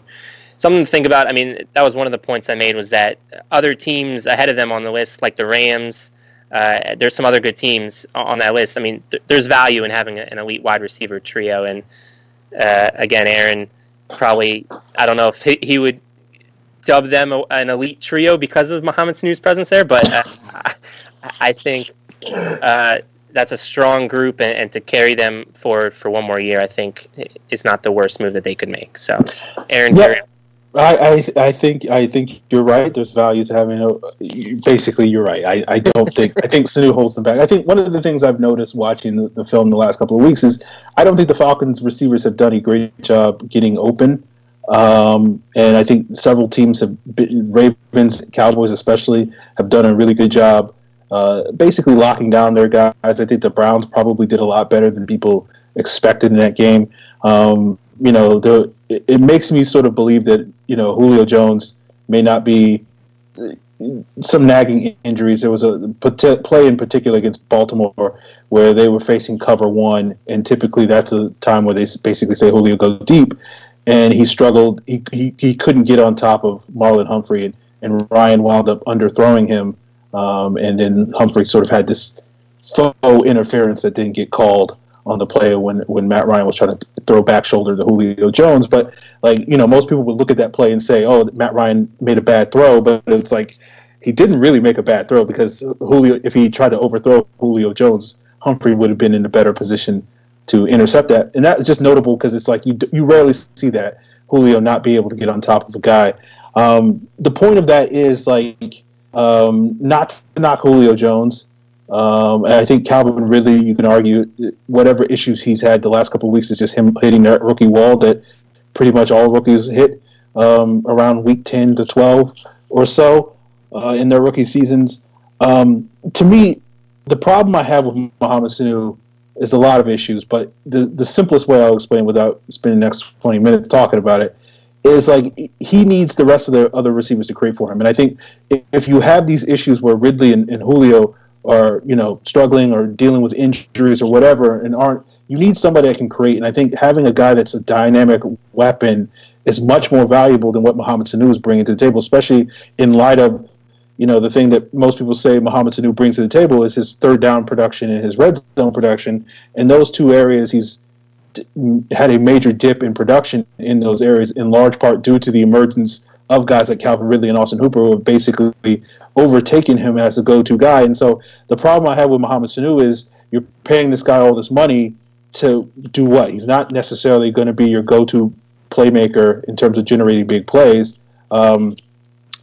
something to think about. I mean, that was one of the points I made, was that other teams ahead of them on the list, like the Rams, there's some other good teams on that list. I mean, there's value in having an elite wide receiver trio. And again, Aaron probably, I don't know if he would dub them an elite trio because of Mohamed Sanu's presence there, but I think that's a strong group, and to carry them for one more year, I think is not the worst move that they could make. So, Aaron, yeah, I think you're right. There's value to having basically, you're right. I think Sanu holds them back. I think one of the things I've noticed watching the film the last couple of weeks is I don't think the Falcons receivers have done a great job getting open. And I think several teams Ravens, Cowboys especially, have done a really good job basically locking down their guys. I think the Browns probably did a lot better than people expected in that game. It makes me sort of believe that, Julio Jones may not be some nagging injuries. There was a play in particular against Baltimore where they were facing cover 1, and typically that's a time where they basically say Julio go deep, and he struggled. He couldn't get on top of Marlon Humphrey, and Ryan wound up underthrowing him, and then Humphrey sort of had this faux interference that didn't get called on the play when Matt Ryan was trying to throw back shoulder to Julio Jones. But most people would look at that play and say, oh, Matt Ryan made a bad throw, but it's like he didn't really make a bad throw, because Julio, if he tried to overthrow Julio Jones, Humphrey would have been in a better position to intercept that. And that's just notable because it's like you rarely see that, Julio not be able to get on top of a guy. The point of that is not to knock Julio Jones. And I think Calvin Ridley, you can argue whatever issues he's had the last couple of weeks is just him hitting that rookie wall that pretty much all rookies hit around week 10 to 12 or so in their rookie seasons. To me, the problem I have with Mohamed Sanu is a lot of issues, but the simplest way I'll explain without spending the next 20 minutes talking about it is he needs the rest of the other receivers to create for him. And I think if you have these issues where Ridley and Julio are struggling or dealing with injuries or whatever, and you need somebody that can create. And I think having a guy that's a dynamic weapon is much more valuable than what Mohamed Sanu is bringing to the table, especially in light of the thing that most people say Mohamed Sanu brings to the table is his third down production and his red zone production. In those two areas, he's had a major dip in production in those areas, in large part due to the emergence of guys like Calvin Ridley and Austin Hooper, who have basically overtaken him as a go-to guy. And so the problem I have with Mohamed Sanu is you're paying this guy all this money to do what? He's not necessarily going to be your go-to playmaker in terms of generating big plays.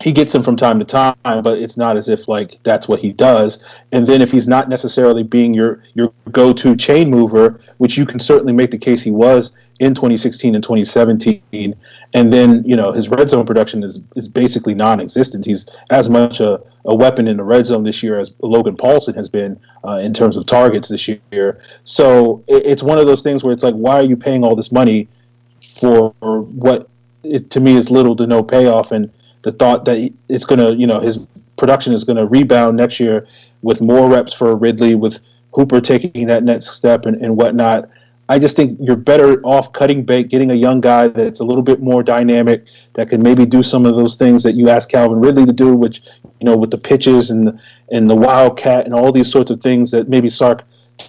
He gets them from time to time, but it's not as if that's what he does. And then if he's not necessarily being your go-to chain mover, which you can certainly make the case he was in 2016 and 2017, and then his red zone production is basically non-existent. He's as much a weapon in the red zone this year as Logan Paulson has been in terms of targets this year. So it's one of those things where it's like, why are you paying all this money for what to me is little to no payoff? And the thought that it's going to, his production is going to rebound next year with more reps for Ridley, with Hooper taking that next step and whatnot. I just think you're better off cutting bait, getting a young guy that's a little bit more dynamic, that can maybe do some of those things that you asked Calvin Ridley to do, which, with the pitches and the wildcat and all these sorts of things that maybe Sark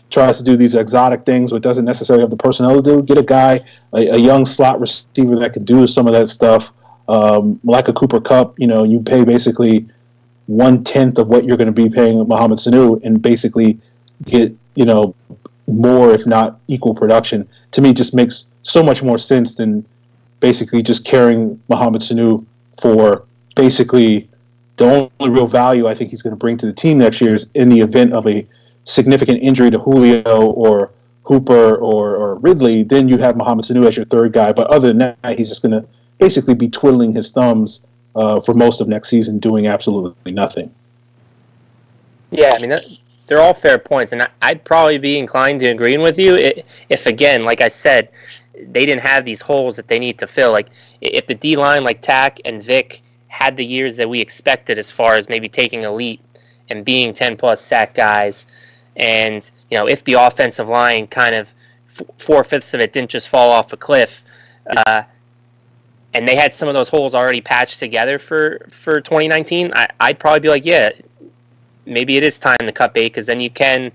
tries to do these exotic things but doesn't necessarily have the personnel to do, get a guy, a young slot receiver that can do some of that stuff, like a Cooper Kupp. You pay basically 1/10 of what you're going to be paying Mohamed Sanu and basically get, more, if not equal production. To me, just makes so much more sense than basically just carrying Mohamed Sanu for basically the only real value I think he's going to bring to the team next year is in the event of a significant injury to Julio or Hooper or Ridley. Then you have Mohamed Sanu as your third guy. But other than that, he's just going to basically be twiddling his thumbs for most of next season, doing absolutely nothing. Yeah, I mean, they're all fair points, and I'd probably be inclined to agreeing with you if, again, like I said, they didn't have these holes that they need to fill. Like, if the D-line, like Tack and Vic, had the years that we expected as far as maybe taking a leap and being 10-plus sack guys, and, if the offensive line kind of 4/5 of it didn't just fall off a cliff, and they had some of those holes already patched together for 2019, I'd probably be like, yeah, maybe it is time to cut bait, because then you can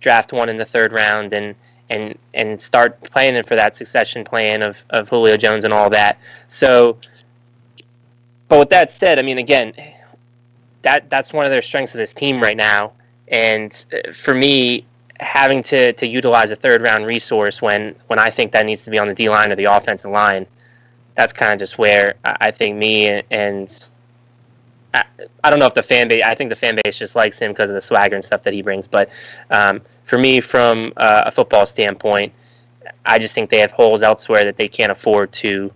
draft one in the third round and start planning for that succession plan of Julio Jones and all that. So, but with that said, I mean, again, that's one of their strengths of this team right now. And for me, having to utilize a third round resource when I think that needs to be on the D line or the offensive line, that's kind of just where I think me and I don't know if the fan base. I think the fan base just likes him because of the swagger and stuff that he brings. But for me, from a football standpoint, I just think they have holes elsewhere that they can't afford to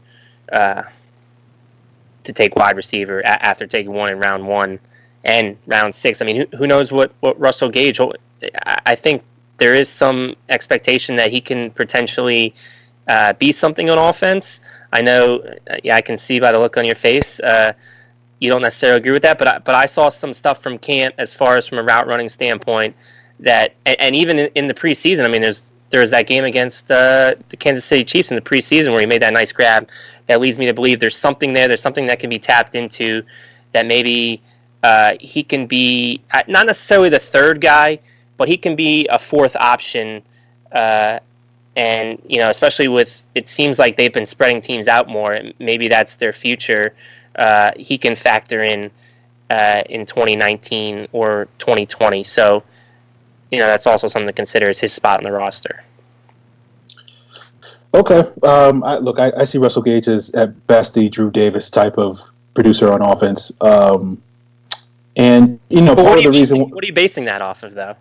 take wide receiver after taking one in round 1 and round 6. I mean, who knows what Russell Gage? I think there is some expectation that he can potentially be something on offense. I know, I can see by the look on your face. You don't necessarily agree with that, but I saw some stuff from camp as far as from a route running standpoint that, and even in the preseason, I mean, there's that game against the Kansas City Chiefs in the preseason where he made that nice grab that leads me to believe there's something there. There's something that can be tapped into that maybe he can be not necessarily the third guy, but he can be a fourth option. And, especially with, it seems like they've been spreading teams out more. Maybe that's their future. He can factor in 2019 or 2020. So, that's also something to consider is his spot on the roster. Okay. I see Russell Gage as at best the Drew Davis type of producer on offense. And, part of the reason... What are you basing that off of, though?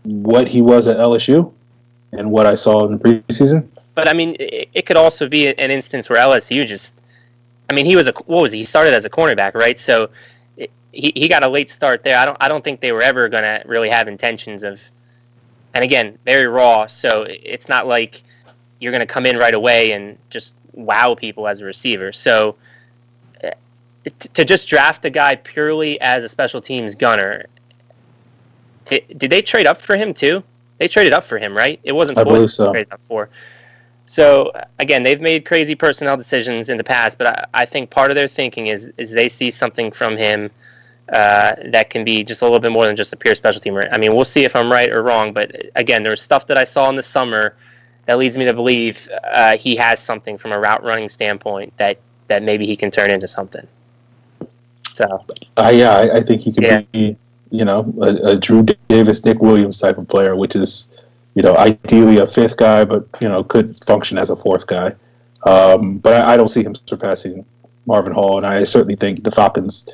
What he was at LSU and what I saw in the preseason. But, I mean, it could also be an instance where LSU just... I mean, he started as a cornerback, right? So he got a late start there. I don't think they were ever going to really have intentions of, and again, very raw. So it's not like you're going to come in right away and just wow people as a receiver. So to just draft a guy purely as a special teams gunner, did they trade up for him too? They traded up for him, right? It wasn't. I believe so. Traded up for. So, again, they've made crazy personnel decisions in the past, but I think part of their thinking is they see something from him that can be just a little bit more than just a pure special teamer. I mean, we'll see if I'm right or wrong, but, again, there's stuff that I saw in the summer that leads me to believe he has something from a route-running standpoint that maybe he can turn into something. So, I think he could be, a Drew Davis, Nick Williams type of player, which is... ideally a fifth guy, but, could function as a fourth guy. But I don't see him surpassing Marvin Hall, and I certainly think the Falcons,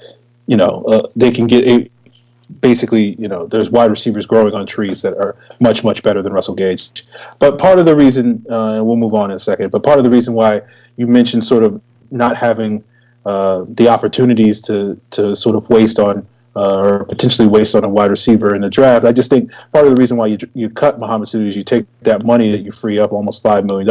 they can get basically, there's wide receivers growing on trees that are much, much better than Russell Gage. But part of the reason, and we'll move on in a second, but part of the reason why you mentioned sort of not having the opportunities to sort of waste on or potentially waste on a wide receiver in the draft. I just think part of the reason why you cut Mohamed Sanu is you take that money that you free up, almost $5 million,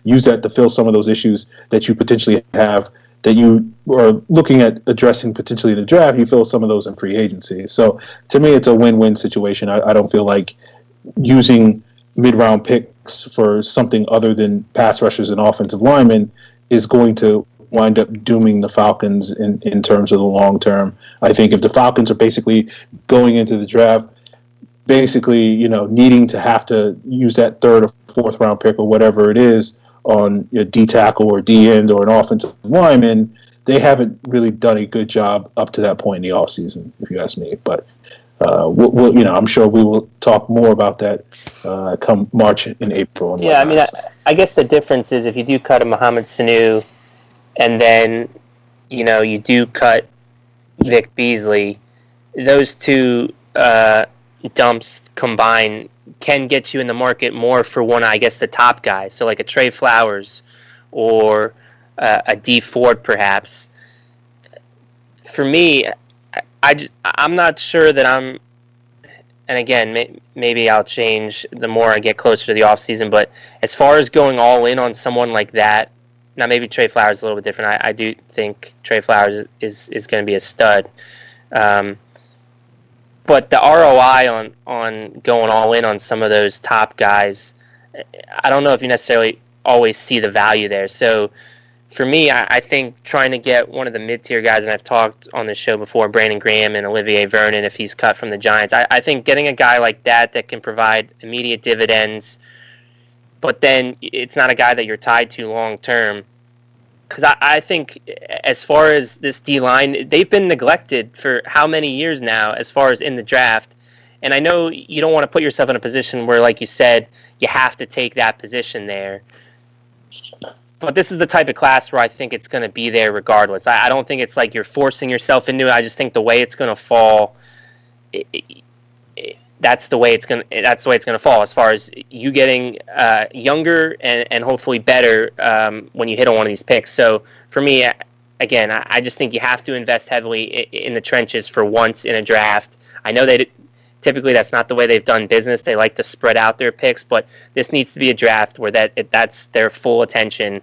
use that to fill some of those issues that you potentially have that you are looking at addressing potentially in the draft. You fill some of those in free agency. So to me, it's a win-win situation. I don't feel like using mid-round picks for something other than pass rushers and offensive linemen is going to wind up dooming the Falcons in terms of the long term. I think if the Falcons are basically going into the draft basically, needing to have to use that third or fourth round pick or whatever it is on a D tackle or D end or an offensive lineman, they haven't really done a good job up to that point in the offseason, if you ask me. But I'm sure we will talk more about that come March and April. And yeah, I mean, I guess the difference is if you do cut a Mohamed Sanu and then, you do cut Vic Beasley, those two dumps combined can get you in the market more for one, I guess, the top guy. So like a Trey Flowers or a D Ford, perhaps. For me, I'm not sure that I'm, and again, maybe I'll change the more I get closer to the offseason, but as far as going all in on someone like that, now maybe Trey Flowers is a little bit different. I do think Trey Flowers is going to be a stud. But the ROI on going all in on some of those top guys, I don't know if you necessarily always see the value there. So for me, I think trying to get one of the mid-tier guys, and I've talked on this show before, Brandon Graham and Olivier Vernon, if he's cut from the Giants, I think getting a guy like that can provide immediate dividends, but then it's not a guy that you're tied to long-term. Because I think as far as this D-line, they've been neglected for how many years now as far as in the draft. And I know you don't want to put yourself in a position where, like you said, you have to take that position there. But this is the type of class where I think it's going to be there regardless. I don't think it's like you're forcing yourself into it. I just think the way it's going to fall, that's the way it's going to fall. As far as you getting younger and hopefully better when you hit on one of these picks. So for me, again, I just think you have to invest heavily in the trenches for once in a draft. I know that typically that's not the way they've done business. They like to spread out their picks, but this needs to be a draft where that's their full attention,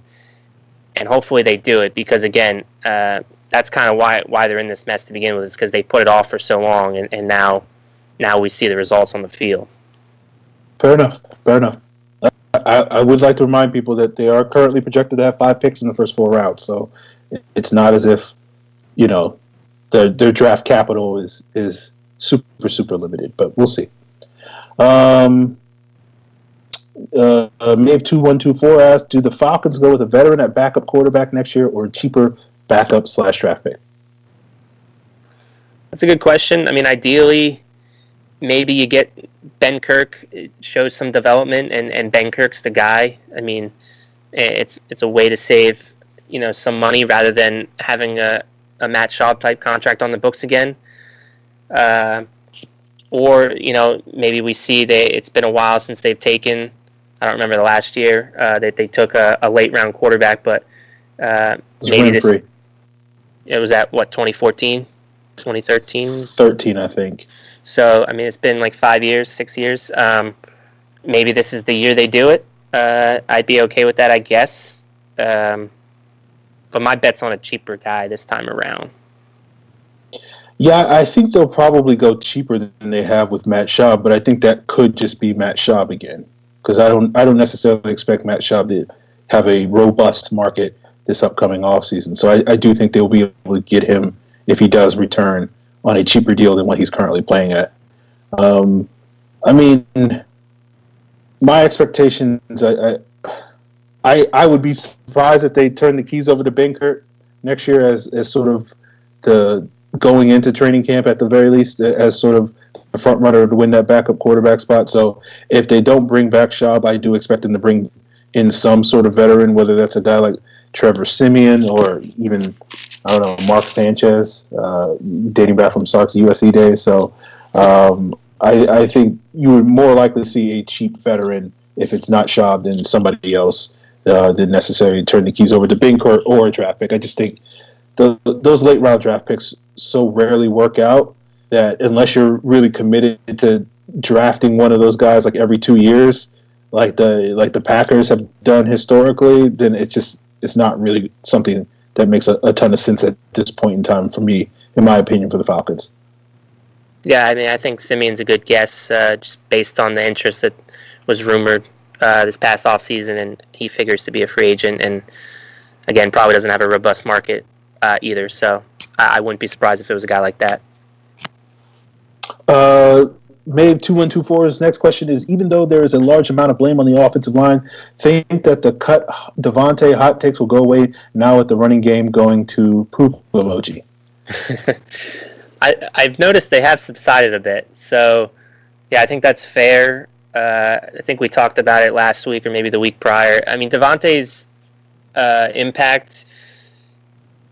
and hopefully they do it because, again, that's kind of why they're in this mess to begin with, is because they put it off for so long, and now we see the results on the field. Fair enough. I would like to remind people that they are currently projected to have 5 picks in the first 4 rounds, so it's not as if, their draft capital is super, super limited, but we'll see. Mave2124 asked, do the Falcons go with a veteran at backup quarterback next year or a cheaper backup / draft pick? That's a good question. I mean, ideally, maybe you get Ben Kirk, shows some development, and Ben Kirk's the guy. I mean, it's a way to save, some money rather than having a Matt Schaub type contract on the books again. Or, maybe we see it's been a while since they've taken, I don't remember the last year that they took a late round quarterback, but maybe it was at 2014, 2013? 13, I think. So, I mean, it's been like 5 years, 6 years. Maybe this is the year they do it. I'd be okay with that, I guess. But my bet's on a cheaper guy this time around. Yeah, I think they'll probably go cheaper than they have with Matt Schaub, but I think that could just be Matt Schaub again, because I don't necessarily expect Matt Schaub to have a robust market this upcoming offseason. So I do think they'll be able to get him if he does return on a cheaper deal than what he's currently playing at. I mean, my expectations, I would be surprised if they turn the keys over to Ben Kirk next year as sort of the going into training camp at the very least as sort of the front runner to win that backup quarterback spot. So if they don't bring back Schaub, I do expect them to bring in some sort of veteran, whether that's a guy like Trevor Siemian or even, I don't know, Mark Sanchez, dating back from Sark's USC days. So I think you would more likely see a cheap veteran if it's not Schaub than somebody else than necessarily turn the keys over to Ben Kirk or a draft pick. I just think those late round draft picks so rarely work out that unless you're really committed to drafting one of those guys like every 2 years, like the Packers have done historically, then it's not really something that makes a ton of sense at this point in time for me, in my opinion, for the Falcons. Yeah, I mean, I think Simeon's a good guess just based on the interest that was rumored this past offseason, and he figures to be a free agent, and again, probably doesn't have a robust market either, so I wouldn't be surprised if it was a guy like that. Mabe2124's next question is: even though there is a large amount of blame on the offensive line, think that the cut Devontae hot takes will go away now with the running game going to poop emoji? I've noticed they have subsided a bit. So, yeah, I think that's fair. I think we talked about it last week or maybe the week prior. I mean, Devontae's impact,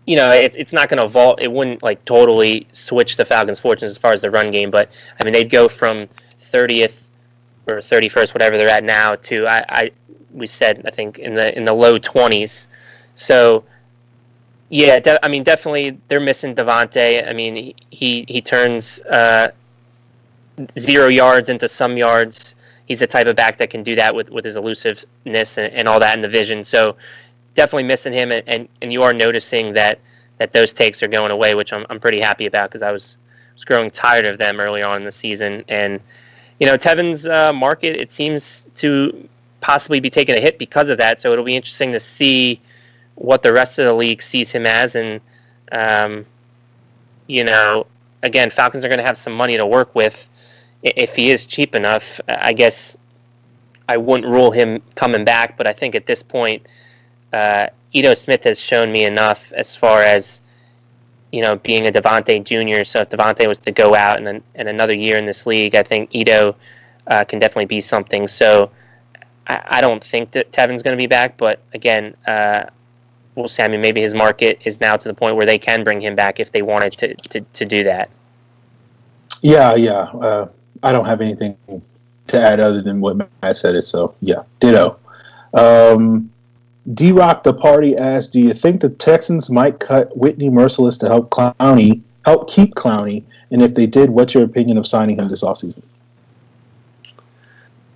it's not going to vault. It wouldn't like totally switch the Falcons' fortunes as far as the run game. But I mean, they'd go from 30th or 31st, whatever they're at now, to we said I think in the low 20s. So yeah, definitely they're missing Devontae. I mean, he turns 0 yards into some yards. He's the type of back that can do that with his elusiveness and all that in the vision. So definitely missing him, and you are noticing that those takes are going away, which I'm pretty happy about because I was growing tired of them early on in the season. And Tevin's market, it seems to possibly be taking a hit because of that. So it'll be interesting to see what the rest of the league sees him as. And again, Falcons are going to have some money to work with. If he is cheap enough, I guess I wouldn't rule him coming back. But I think at this point, Ito Smith has shown me enough as far as being a Devontae Jr. So if Devontae was to go out and another year in this league, I think Ito can definitely be something. So I don't think that Tevin's going to be back. But again, we'll see. I mean, maybe his market is now to the point where they can bring him back if they wanted to do that. Yeah. I don't have anything to add other than what Matt said. So yeah, ditto. D-Rock the Party asked, do you think the Texans might cut Whitney Merciless to help keep Clowney? And if they did, what's your opinion of signing him this offseason?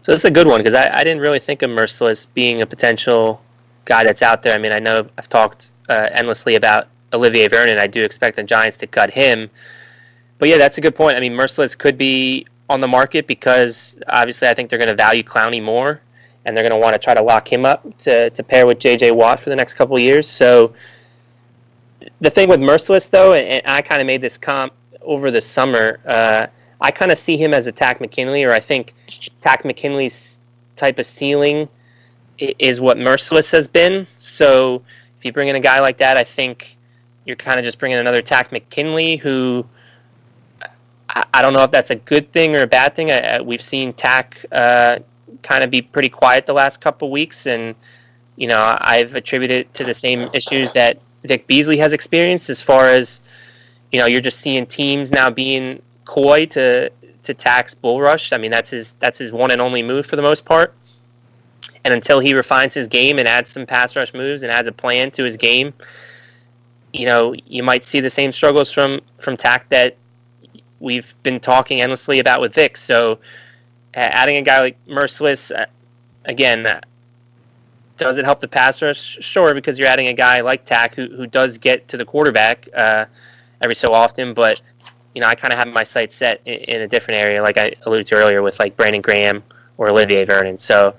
So this is a good one because I didn't really think of Merciless being a potential guy that's out there. I mean, I know I've talked endlessly about Olivier Vernon. I do expect the Giants to cut him. But yeah, that's a good point. I mean, Merciless could be on the market because obviously I think they're going to value Clowney more. And they're going to want to try to lock him up to pair with J.J. Watt for the next couple of years. So the thing with Merciless, though, and I kind of made this comp over the summer, I kind of see him as a Takk McKinley, or I think Takk McKinley's type of ceiling is what Merciless has been. So if you bring in a guy like that, I think you're kind of just bringing another Takk McKinley who I don't know if that's a good thing or a bad thing. We've seen Takk kind of be pretty quiet the last couple of weeks, and I've attributed it to the same issues that Vic Beasley has experienced as far as you're just seeing teams now being coy to Takk's bull rush. I mean, that's his one and only move for the most part, and until he refines his game and adds some pass rush moves and adds a plan to his game, you might see the same struggles from Takk that we've been talking endlessly about with Vic. So adding a guy like Merciless, again, does it help the pass rush? Sure, because you're adding a guy like Takk who does get to the quarterback every so often. But I kind of have my sights set in a different area, like I alluded to earlier, with like Brandon Graham or Olivier Vernon. So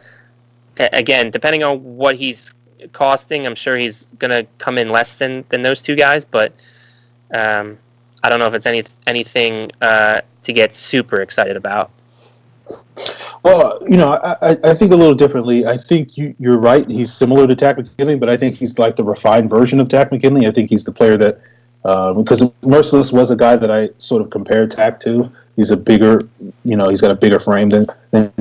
again, depending on what he's costing, I'm sure he's going to come in less than those two guys. But I don't know if it's anything to get super excited about. Well, I think a little differently. I think you're right. He's similar to Takk McKinley, but I think he's like the refined version of Takk McKinley. I think he's the player that, because Merciless was a guy that I sort of compared Takk to. He's a bigger, he's got a bigger frame than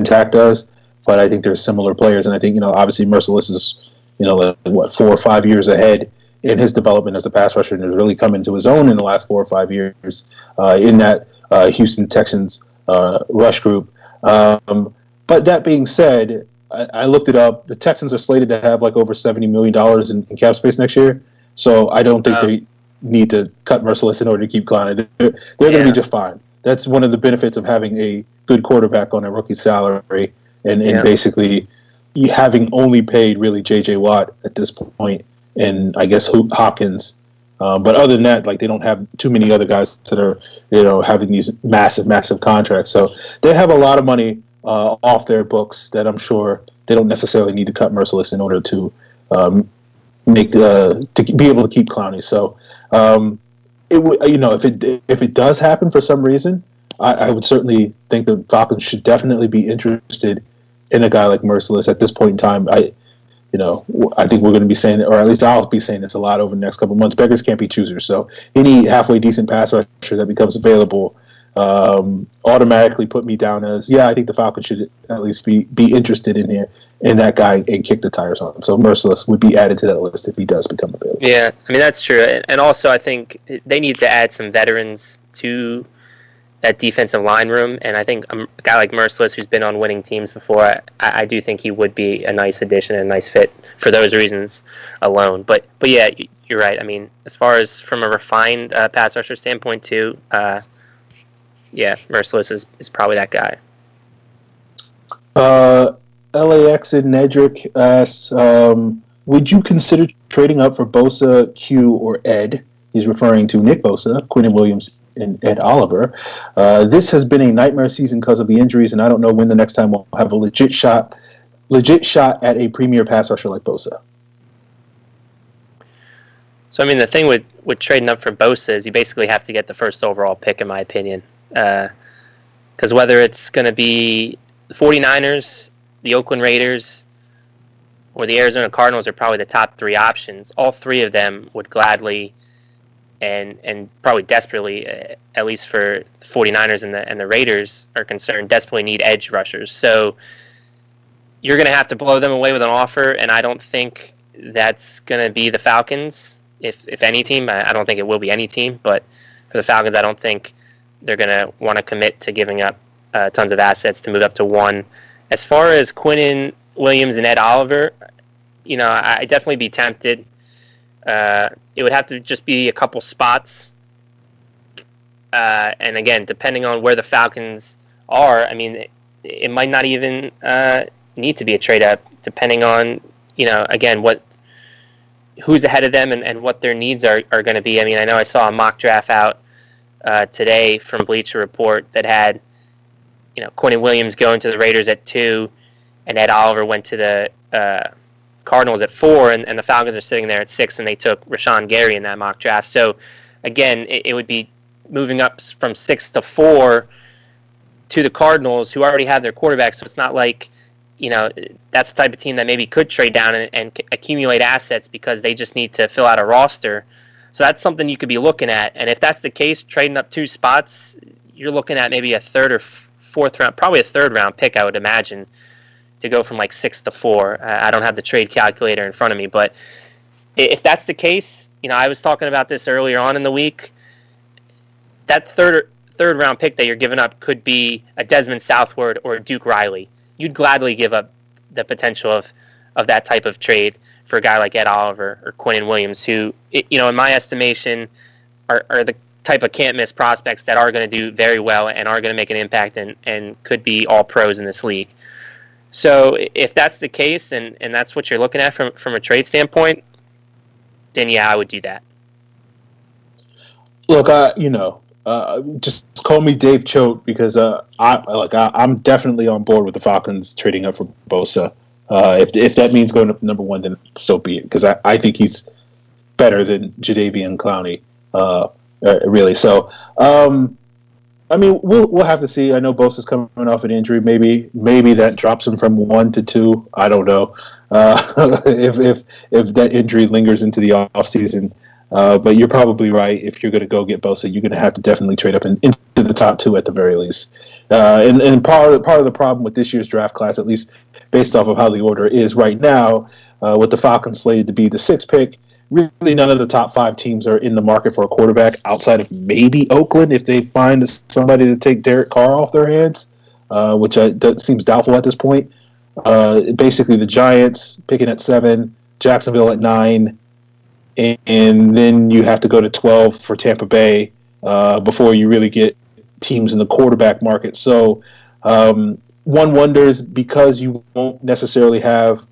Takk does. But I think they're similar players, and I think obviously Merciless is, 4 or 5 years ahead in his development as a pass rusher, and has really come into his own in the last 4 or 5 years in that Houston Texans rush group. But that being said, I looked it up. The Texans are slated to have like over $70 million in cap space next year. So I don't think they need to cut Merciless in order to keep Clowney. They're going to be just fine. That's one of the benefits of having a good quarterback on a rookie salary and basically having only paid really J.J. Watt at this point and I guess Hopkins. But other than that, like they don't have too many other guys that are, having these massive contracts. So they have a lot of money off their books that I'm sure they don't necessarily need to cut Merciless in order to to be able to keep Clowney. So it would, if it does happen for some reason, I would certainly think the Falcons should definitely be interested in a guy like Merciless at this point in time. I think we're going to be saying, or at least I'll be saying this a lot over the next couple of months. Beggars can't be choosers. So any halfway decent pass rusher that becomes available automatically put me down as, I think the Falcons should at least be interested in that guy and kick the tires on. So Merciless would be added to that list if he does become available. Yeah, I mean, that's true. And also I think they need to add some veterans to that defensive line room, and I think a guy like Merciless, who's been on winning teams before, I do think he would be a nice addition and a nice fit for those reasons alone. But yeah, you're right. I mean, as far as from a refined pass rusher standpoint too, Merciless is probably that guy. LAX and Nedrick asks, would you consider trading up for Bosa, Q, or Ed? He's referring to Nick Bosa, Quinnen Williams, and Ed Oliver. This has been a nightmare season because of the injuries, and I don't know when the next time we'll have a legit shot at a premier pass rusher like Bosa. So, I mean, the thing with trading up for Bosa is you basically have to get the first overall pick, in my opinion. Because whether it's going to be the 49ers, the Oakland Raiders, or the Arizona Cardinals are probably the top three options. All three of them would gladly and probably desperately, at least for the 49ers and the Raiders are concerned, desperately need edge rushers. So you're going to have to blow them away with an offer, and I don't think that's going to be the Falcons. If any team, I don't think it will be any team, but for the Falcons, I don't think they're going to want to commit to giving up tons of assets to move up to one. As far as Quinnen Williams and Ed Oliver, I'd definitely be tempted. It would have to just be a couple spots. And again, depending on where the Falcons are, I mean, it might not even need to be a trade up, depending on, again, who's ahead of them and what their needs are going to be. I mean, I know I saw a mock draft out today from Bleacher Report that had, Quinnen Williams going to the Raiders at 2, and Ed Oliver went to the Cardinals at 4, and the Falcons are sitting there at 6, and they took Rashawn Gary in that mock draft. So, again, it would be moving up from 6 to 4 to the Cardinals, who already have their quarterback. So it's not like, that's the type of team that maybe could trade down and accumulate assets because they just need to fill out a roster. So that's something you could be looking at. And if that's the case, trading up 2 spots, you're looking at maybe a third or fourth round, probably a third round pick, I would imagine, to go from like 6 to 4. I don't have the trade calculator in front of me, but if that's the case, I was talking about this earlier on in the week. That third round pick that you're giving up could be a Desmond Southward or a Duke Riley. You'd gladly give up the potential of that type of trade for a guy like Ed Oliver or Quinnen Williams, who, in my estimation, are the type of can't-miss prospects that are going to do very well and are going to make an impact and could be all pros in this league. So if that's the case and that's what you're looking at from a trade standpoint, then I would do that. Look, just call me Dave Choate because I'm definitely on board with the Falcons trading up for Bosa. If that means going up to number 1, then so be it, because I think he's better than Jadeveon Clowney, really. So, I mean, we'll have to see. I know Bosa's coming off an injury. Maybe that drops him from 1 to 2. I don't know if that injury lingers into the offseason. But you're probably right. If you're going to go get Bosa, you're going to have to definitely trade up into the top 2 at the very least. And part of the problem with this year's draft class, at least based off of how the order is right now, with the Falcons slated to be the 6th pick, really none of the top 5 teams are in the market for a quarterback outside of maybe Oakland if they find somebody to take Derek Carr off their hands, which seems doubtful at this point. Basically, the Giants picking at 7, Jacksonville at 9, and then you have to go to 12 for Tampa Bay before you really get teams in the quarterback market. So one wonders, because you won't necessarily have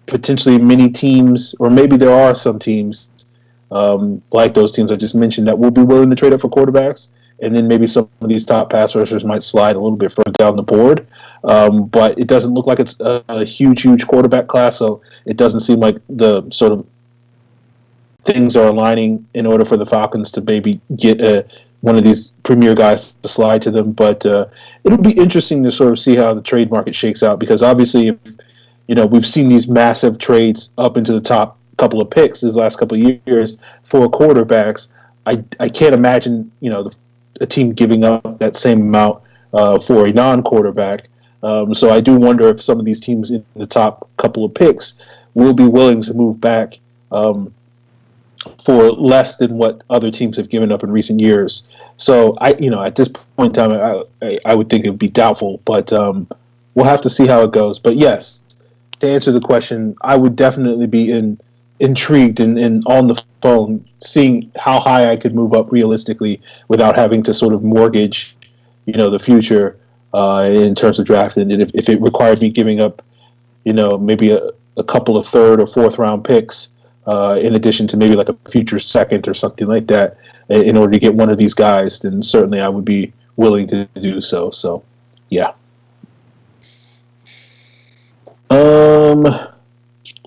potentially many teams, or maybe there are some teams like those teams I just mentioned that will be willing to trade up for quarterbacks, and then maybe some of these top pass rushers might slide a little bit further down the board. But it doesn't look like it's a huge quarterback class, so it doesn't seem like the sort of things are aligning in order for the Falcons to maybe get one of these premier guys to slide to them. But it'll be interesting to sort of see how the trade market shakes out, because obviously, if, we've seen these massive trades up into the top couple of picks these last couple of years for quarterbacks. I can't imagine, a team giving up that same amount for a non-quarterback. So I do wonder if some of these teams in the top couple of picks will be willing to move back for less than what other teams have given up in recent years. So at this point in time, I would think it would be doubtful, but we'll have to see how it goes. But yes, to answer the question, I would definitely be intrigued and on the phone, seeing how high I could move up realistically without having to sort of mortgage, the future in terms of drafting. And if it required me giving up, maybe a couple of third or fourth round picks, in addition to maybe like a future second or something like that, in order to get one of these guys, then certainly I would be willing to do so. So, yeah.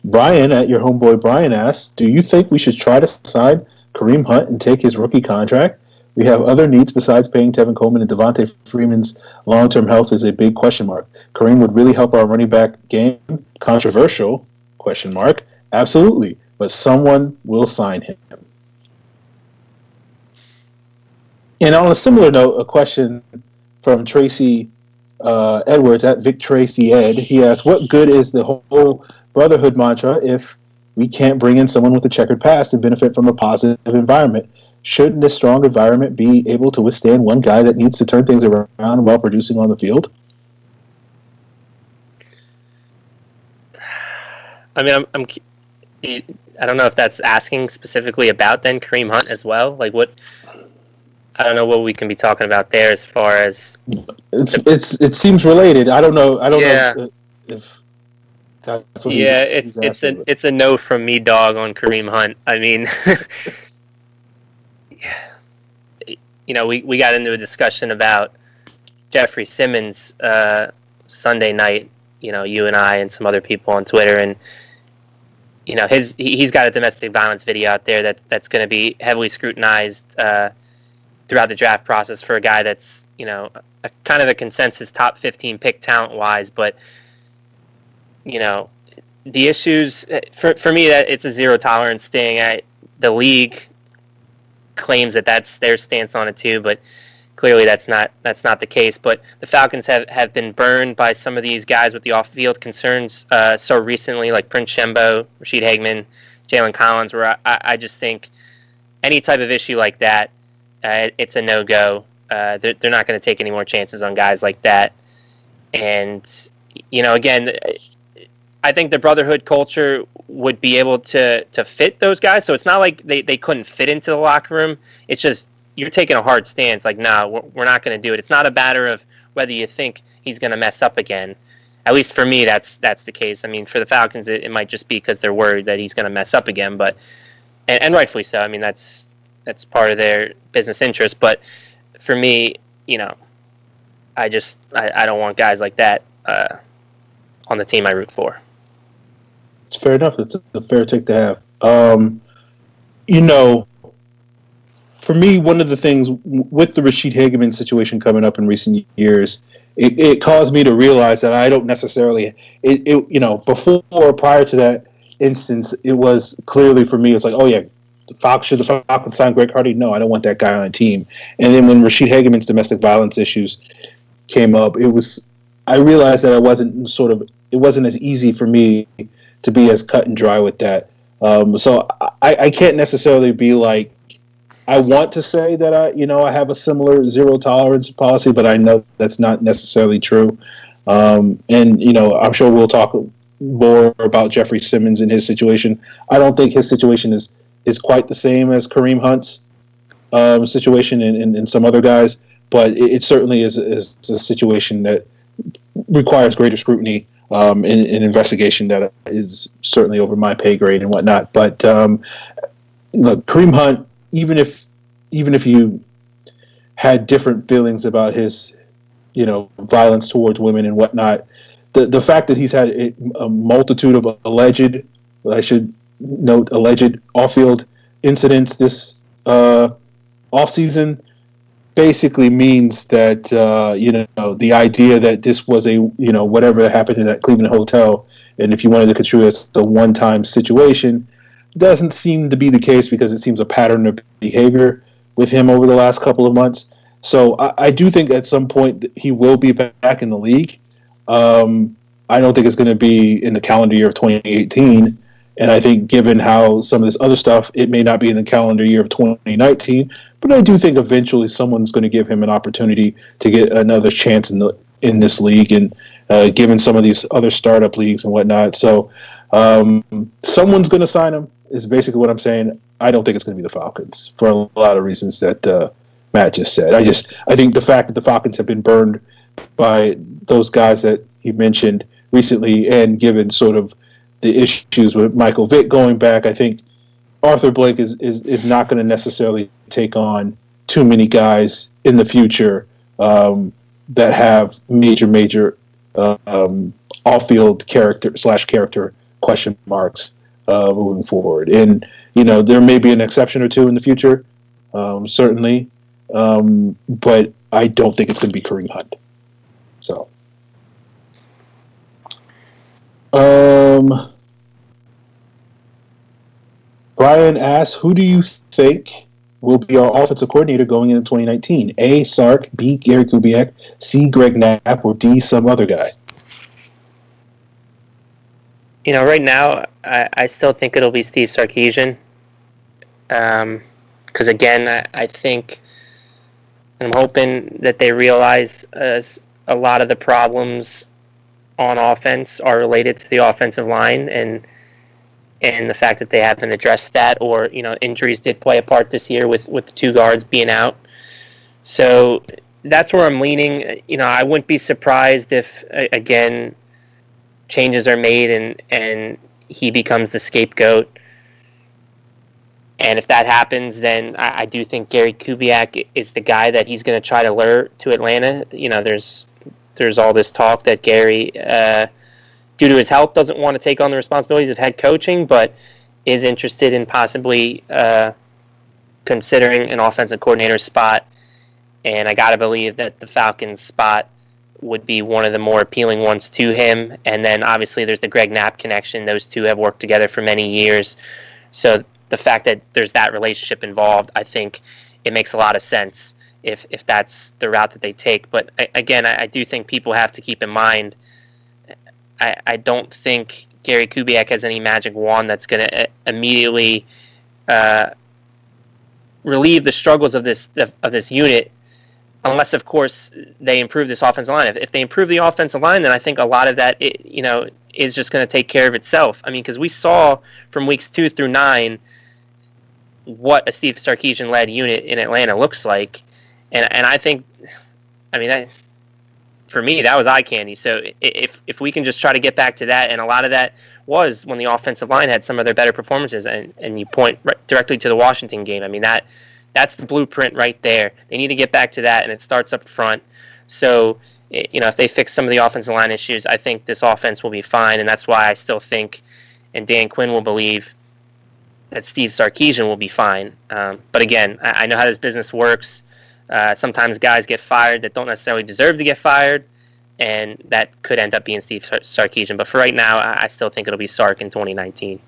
Brian, at your homeboy Brian, asks, do you think we should try to sign Kareem Hunt and take his rookie contract? We have other needs besides paying Tevin Coleman, and Devontae Freeman's long-term health is a big question mark. Kareem would really help our running back game. Controversial? Question mark. Absolutely. But someone will sign him. And on a similar note, a question from Tracy Edwards at Vic Tracy Ed. He asks, what good is the whole brotherhood mantra if we can't bring in someone with a checkered past and benefit from a positive environment? Shouldn't a strong environment be able to withstand one guy that needs to turn things around while producing on the field? I mean, I don't know if that's asking specifically about then Kareem Hunt as well. Like what? I don't know what we can be talking about there as far as. It seems related. I don't know. I don't know if that's what he's asking. It's a no from me, dog, on Kareem Hunt. I mean, we got into a discussion about Jeffrey Simmons Sunday night. You and I and some other people on Twitter, and he's got a domestic violence video out there that's going to be heavily scrutinized throughout the draft process for a guy that's a kind of a consensus top 15 pick talent wise, but the issues for me, that it's a zero tolerance thing. The league claims that's their stance on it too, but clearly that's not the case. But the Falcons have been burned by some of these guys with the off-field concerns so recently, like Prince Shembo, Rashid Hageman, Jalen Collins, where I just think any type of issue like that, it's a no-go. They're not going to take any more chances on guys like that. And, again, I think the brotherhood culture would be able to fit those guys. So it's not like they couldn't fit into the locker room. It's just you're taking a hard stance. Like, no, we're not going to do it. It's not a matter of whether you think he's going to mess up again. At least for me, that's the case. I mean, for the Falcons, it might just be because they're worried that he's going to mess up again. But and rightfully so. I mean, that's part of their business interest. But for me, I don't want guys like that on the team I root for. It's fair enough. It's a fair take to have. For me, one of the things with the Rashid Hageman situation coming up in recent years, it caused me to realize that I don't necessarily, prior to that instance, it was clearly for me, it's like, oh yeah, should the Falcons sign Greg Hardy? No, I don't want that guy on the team. And then when Rashid Hageman's domestic violence issues came up, I realized that it wasn't as easy for me to be as cut and dry with that. So I can't necessarily be like, I want to say that I have a similar zero tolerance policy, but I know that's not necessarily true. And I'm sure we'll talk more about Jeffrey Simmons and his situation. I don't think his situation is quite the same as Kareem Hunt's situation and some other guys, but it certainly is a situation that requires greater scrutiny and investigation that is certainly over my pay grade and whatnot. But look, Kareem Hunt, even if you had different feelings about his, violence towards women and whatnot, the fact that he's had a multitude of alleged off-field incidents this offseason, basically means that the idea that this was a whatever happened in that Cleveland hotel, and if you wanted to construe it as a one-time situation, doesn't seem to be the case because it seems a pattern of behavior with him over the last couple of months. So I do think at some point he will be back in the league. I don't think it's going to be in the calendar year of 2018. And I think given how some of this other stuff, it may not be in the calendar year of 2019. But I do think eventually someone's going to give him an opportunity to get another chance in this league, and given some of these other startup leagues and whatnot. So someone's going to sign him is basically what I'm saying. I don't think it's going to be the Falcons for a lot of reasons that Matt just said. I think the fact that the Falcons have been burned by those guys that he mentioned recently, and given sort of the issues with Michael Vick going back, I think Arthur Blank is not going to necessarily take on too many guys in the future that have major off-field character question marks moving forward. And there may be an exception or two in the future, certainly, but I don't think it's going to be Kareem Hunt. So. Brian asks, who do you think will be our offensive coordinator going into 2019? A, Sark, B, Gary Kubiak, C, Greg Knapp, or D, some other guy? Right now, I still think it'll be Steve Sarkisian. Because, again, I think, I'm hoping that they realize a lot of the problems on offense are related to the offensive line, and the fact that they haven't addressed that, or injuries did play a part this year with the two guards being out. So that's where I'm leaning. I wouldn't be surprised if, again, changes are made and he becomes the scapegoat. And if that happens, then I do think Gary Kubiak is the guy that he's going to try to lure to Atlanta. There's all this talk that Gary, due to his health, doesn't want to take on the responsibilities of head coaching, but is interested in possibly considering an offensive coordinator spot. And I got to believe that the Falcons spot would be one of the more appealing ones to him. And then obviously there's the Greg Knapp connection. Those two have worked together for many years. So the fact that there's that relationship involved, I think it makes a lot of sense if that's the route that they take. But again, I do think people have to keep in mind, I don't think Gary Kubiak has any magic wand that's going to immediately relieve the struggles of this unit, unless, of course, they improve this offensive line. If they improve the offensive line, then I think a lot of that is just going to take care of itself. I mean, because we saw from weeks 2 through 9 what a Steve Sarkisian-led unit in Atlanta looks like. And I think, for me, that was eye candy. So if we can just try to get back to that, and a lot of that was when the offensive line had some of their better performances, and you point directly to the Washington game. I mean, that's the blueprint right there. They need to get back to that, and it starts up front. So, if they fix some of the offensive line issues, I think this offense will be fine, and that's why I still think, and Dan Quinn will believe, that Steve Sarkisian will be fine. But again, I know how this business works. Sometimes guys get fired that don't necessarily deserve to get fired, and that could end up being Steve Sarkisian. But for right now, I still think it'll be Sark in 2019.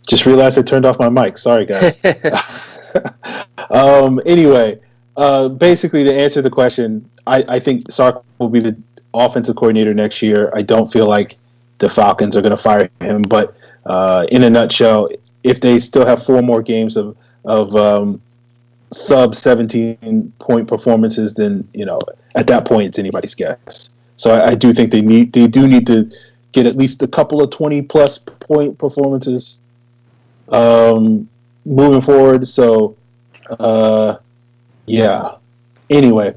Just realized I turned off my mic. Sorry, guys. Anyway, basically to answer the question, I think Sark will be the offensive coordinator next year. I don't feel like the Falcons are going to fire him. But in a nutshell, if they still have 4 more games of sub 17-point performances, then at that point it's anybody's guess. So I do think they do need to get at least a couple of 20-plus point performances moving forward. So yeah. Anyway,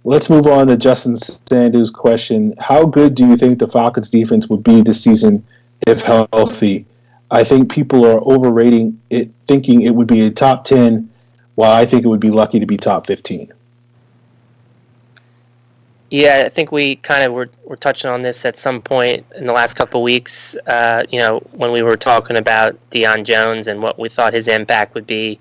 let's move on to Justin Sandu's question. How good do you think the Falcons defense would be this season if healthy? I think people are overrating it, thinking it would be a top 10, while I think it would be lucky to be top 15. Yeah, I think we kind of were touching on this at some point in the last couple of weeks, when we were talking about Deion Jones and what we thought his impact would be.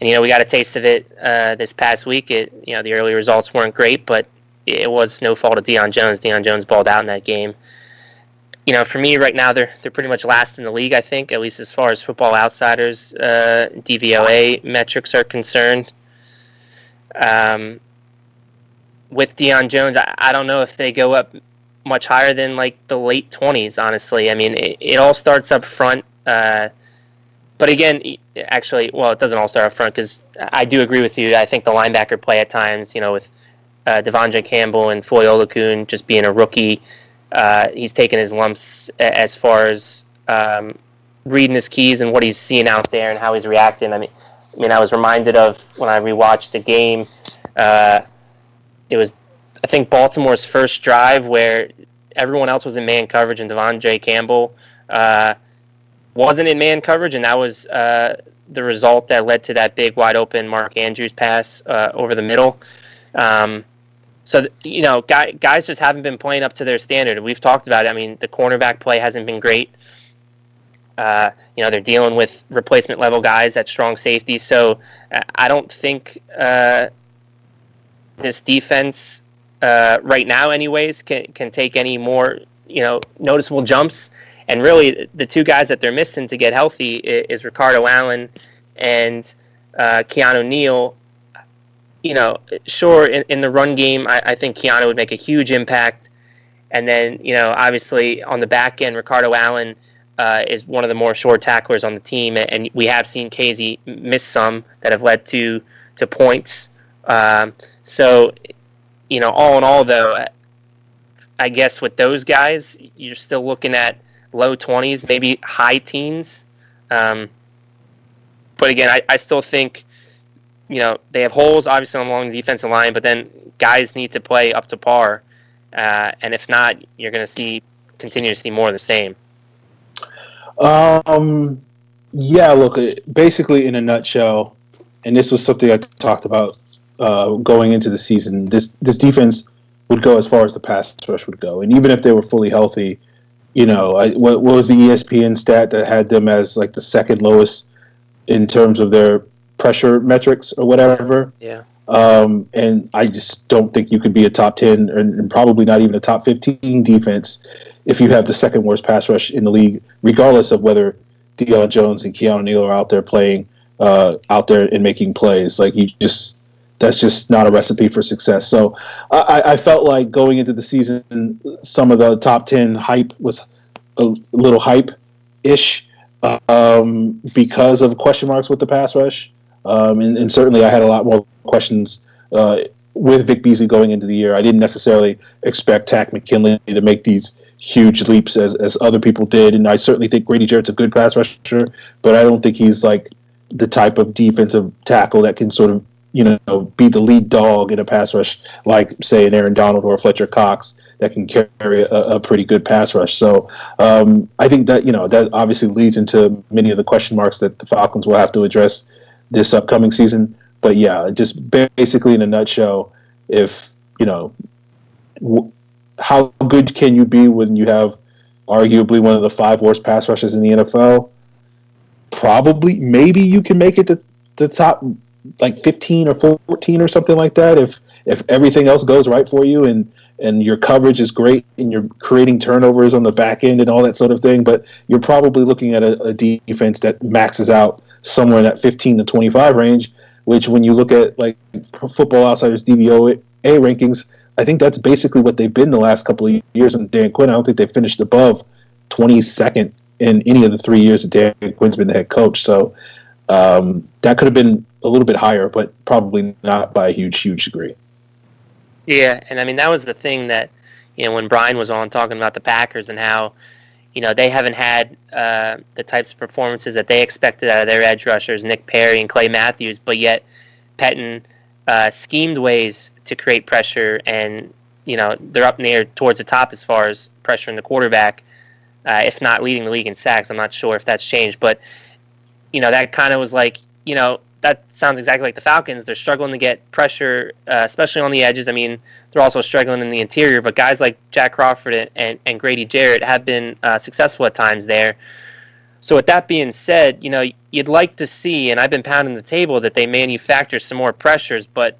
And, we got a taste of it this past week. The early results weren't great, but it was no fault of Deion Jones. Deion Jones balled out in that game. For me right now, they're pretty much last in the league, I think, at least as far as Football Outsiders DVOA metrics are concerned. With Deion Jones, I don't know if they go up much higher than like the late 20s, honestly. I mean, it all starts up front. But again, actually, well, it doesn't all start up front because I do agree with you. I think the linebacker play at times, with Devondre Campbell and Foy Olakun just being a rookie, he's taken his lumps as far as reading his keys and what he's seeing out there and how he's reacting. I mean, I was reminded of when I rewatched the game. It was, I think, Baltimore's first drive where everyone else was in man coverage and Devondre Campbell wasn't in man coverage, and that was the result that led to that big wide open Mark Andrews pass over the middle. So guys just haven't been playing up to their standard. We've talked about it. I mean, the cornerback play hasn't been great. They're dealing with replacement level guys at strong safety. So I don't think this defense right now, anyways, can take any more noticeable jumps. And really, the two guys that they're missing to get healthy is Ricardo Allen and Keanu Neal. Sure, in the run game, I think Keanu would make a huge impact. And then, obviously, on the back end, Ricardo Allen is one of the more sure tacklers on the team. And we have seen Casey miss some that have led to points. So, all in all, though, I guess with those guys, you're still looking at low 20s, maybe high teens. But again, I still think, they have holes, obviously, along the defensive line, but then guys need to play up to par. And if not, you're going to continue to see more of the same. Yeah, look, basically in a nutshell, and this was something I talked about going into the season, this defense would go as far as the pass rush would go. And even if they were fully healthy, what was the ESPN stat that had them as like the second lowest in terms of their pressure metrics or whatever? Yeah. And I just don't think you could be a top 10 and probably not even a top 15 defense if you have the second worst pass rush in the league, regardless of whether Deion Jones and Keanu Neal are out there playing, out there and making plays. Like that's just not a recipe for success. So I felt like going into the season, some of the top 10 hype was a little hype-ish because of question marks with the pass rush. And certainly I had a lot more questions with Vic Beasley going into the year. I didn't necessarily expect Takk McKinley to make these huge leaps as other people did. And I certainly think Grady Jarrett's a good pass rusher, but I don't think he's like the type of defensive tackle that can sort of, be the lead dog in a pass rush, like, say, an Aaron Donald or a Fletcher Cox that can carry a pretty good pass rush. So I think that, that obviously leads into many of the question marks that the Falcons will have to address this upcoming season. But yeah, just basically in a nutshell, if, how good can you be when you have arguably one of the 5 worst pass rushes in the NFL? Probably, maybe you can make it to the top, like 15 or 14 or something like that if everything else goes right for you and your coverage is great and you're creating turnovers on the back end and all that sort of thing. But you're probably looking at a defense that maxes out somewhere in that 15 to 25 range, which when you look at like Football Outsiders DVOA rankings, I think that's basically what they've been the last couple of years. And Dan Quinn, I don't think they finished above 22nd in any of the 3 years that Dan Quinn's been the head coach. So That could have been a little bit higher, but probably not by a huge degree. Yeah, and I mean that was the thing that when Brian was on talking about the Packers and how they haven't had the types of performances that they expected out of their edge rushers, Nick Perry and Clay Matthews, but yet Pettin schemed ways to create pressure, and they're up near towards the top as far as pressuring the quarterback, if not leading the league in sacks. I'm not sure if that's changed, but that kind of was like, that sounds exactly like the Falcons. They're struggling to get pressure, especially on the edges. I mean, they're also struggling in the interior, but guys like Jack Crawford and Grady Jarrett have been successful at times there. So with that being said, you'd like to see, and I've been pounding the table, that they manufacture some more pressures, but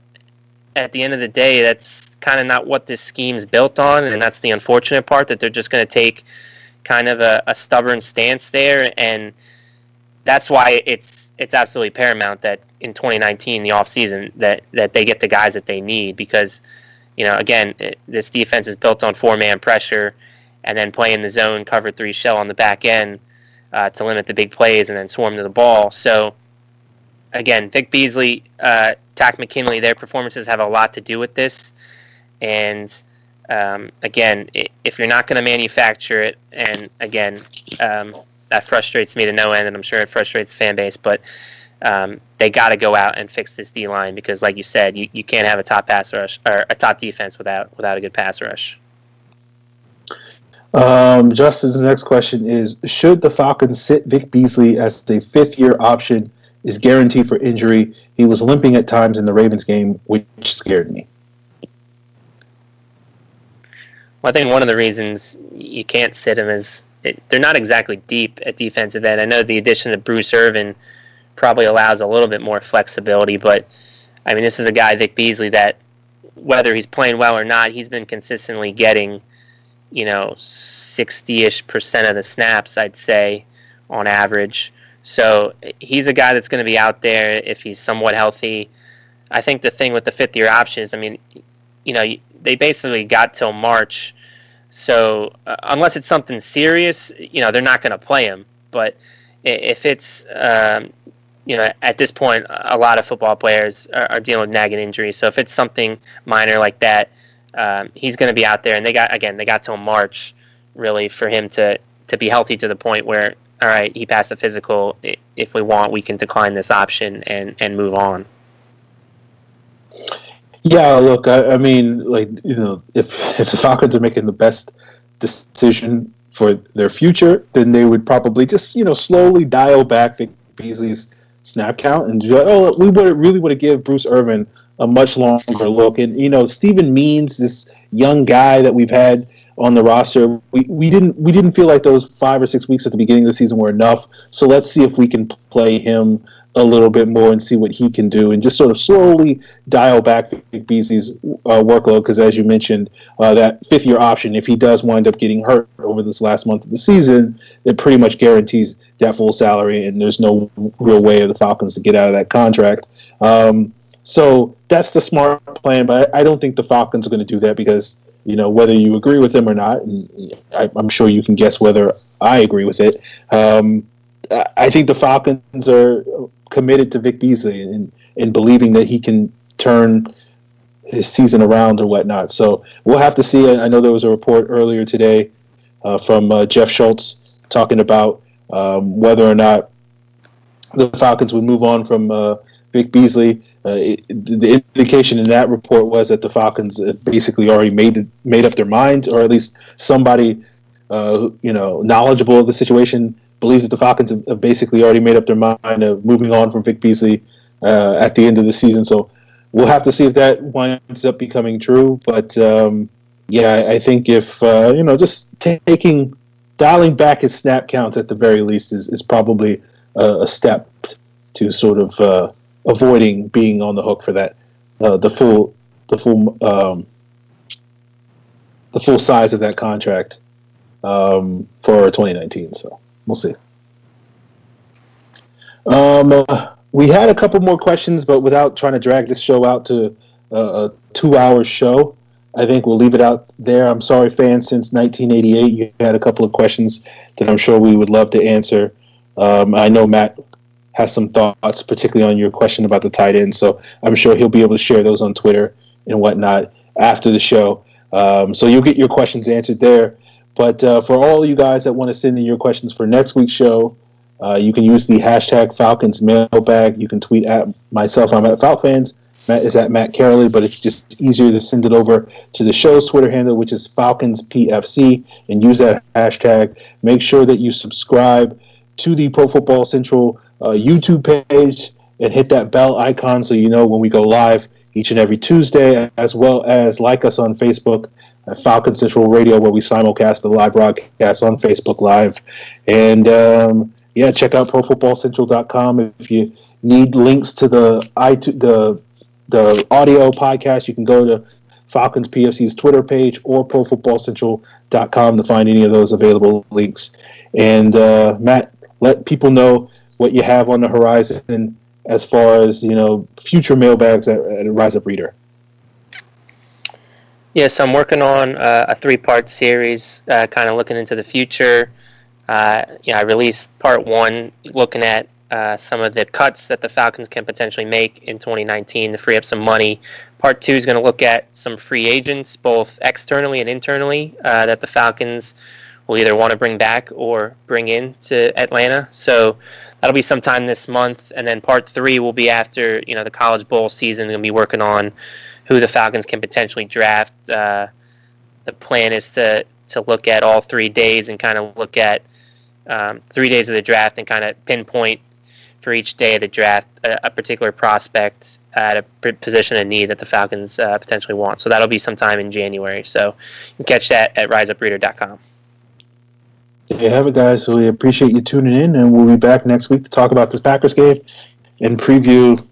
at the end of the day, that's kind of not what this scheme's built on, and that's the unfortunate part, that they're just going to take kind of a stubborn stance there, and that's why it's absolutely paramount that in 2019, the offseason, that they get the guys that they need, because, again, this defense is built on four-man pressure and then playing the zone cover 3 shell on the back end to limit the big plays and then swarm to the ball. So, again, Vic Beasley, Tack McKinley, their performances have a lot to do with this. And, again, if you're not going to manufacture it, and, again, that frustrates me to no end, and I'm sure it frustrates the fan base, but they got to go out and fix this D-line, because, like you said, you can't have a top pass rush or a top defense without a good pass rush. Justin's next question is, should the Falcons sit Vic Beasley as a fifth-year option? Is guaranteed for injury. He was limping at times in the Ravens game, which scared me. Well, I think one of the reasons you can't sit him is they're not exactly deep at defensive end. I know the addition of Bruce Irvin probably allows a little bit more flexibility, but, I mean, this is a guy, Vic Beasley, that whether he's playing well or not, he's been consistently getting 60-ish% of the snaps, I'd say, on average. So he's a guy that's going to be out there if he's somewhat healthy. I think the thing with the fifth-year option is, I mean, they basically got till March. So unless it's something serious, they're not going to play him. But if it's, at this point, a lot of football players are dealing with nagging injuries. So if it's something minor like that, he's going to be out there, and they got till March really for him to be healthy to the point where, all right, he passed the physical. If we want, we can decline this option and move on. Yeah, look, I mean, like, if the Falcons are making the best decision for their future, then they would probably just slowly dial back Vic Beasley's snap count and be like, oh, we really want to give Bruce Irvin a much longer look. And Stephen Means, this young guy that we've had on the roster, we didn't feel like those 5 or 6 weeks at the beginning of the season were enough. So let's see if we can play him a little bit more and see what he can do, and just sort of slowly dial back Vic Beasley's workload. Because as you mentioned, that fifth-year option, if he does wind up getting hurt over this last month of the season, it pretty much guarantees that full salary, and there's no real way of the Falcons to get out of that contract. So that's the smart plan, but I don't think the Falcons are going to do that, because whether you agree with him or not, and I'm sure you can guess whether I agree with it, I think the Falcons are committed to Vic Beasley and believing that he can turn his season around or whatnot. So we'll have to see. I know there was a report earlier today from Jeff Schultz talking about whether or not the Falcons would move on from Vic Beasley. The indication in that report was that the Falcons basically already made up their minds, or at least somebody knowledgeable of the situation believes that the Falcons have basically already made up their mind of moving on from Vic Beasley at the end of the season. So we'll have to see if that winds up becoming true. But I think if just dialing back his snap counts at the very least is probably a step to sort of avoiding being on the hook for that the full size of that contract for 2019. So we'll see. We had a couple more questions, but without trying to drag this show out to a 2-hour show, I think we'll leave it out there. I'm sorry, fans, since 1988, you had a couple of questions that I'm sure we would love to answer. I know Matt has some thoughts, particularly on your question about the tight end. So I'm sure he'll be able to share those on Twitter and whatnot after the show. So you'll get your questions answered there. But for all of you guys that want to send in your questions for next week's show, you can use the hashtag Falcons mailbag. You can tweet at myself. I'm at Falcons. Matt is at Matt Karoly, but it's just easier to send it over to the show's Twitter handle, which is FalconsPFC, and use that hashtag. Make sure that you subscribe to the Pro Football Central YouTube page and hit that bell icon so you know when we go live each and every Tuesday, as well as like us on Facebook at Falcon Central Radio, where we simulcast the live broadcast on Facebook Live. And check out ProFootballCentral.com. If you need links to the audio podcast, you can go to Falcons PFC's Twitter page or ProFootballCentral.com to find any of those available links. And Matt, let people know what you have on the horizon as far as future mailbags at Rise Up Reader. Yes, I'm working on a 3-part series, kind of looking into the future. I released part 1, looking at some of the cuts that the Falcons can potentially make in 2019 to free up some money. Part 2 is going to look at some free agents, both externally and internally, that the Falcons will either want to bring back or bring in to Atlanta. So that'll be sometime this month. And then part 3 will be after the College Bowl season. We'll be working on who the Falcons can potentially draft. The plan is to look at all 3 days and kind of look at 3 days of the draft and kind of pinpoint for each day of the draft a particular prospect at a position of need that the Falcons potentially want. So that'll be sometime in January. So you can catch that at riseupreader.com. There you have it, guys. We appreciate you tuning in, and we'll be back next week to talk about this Packers game and preview.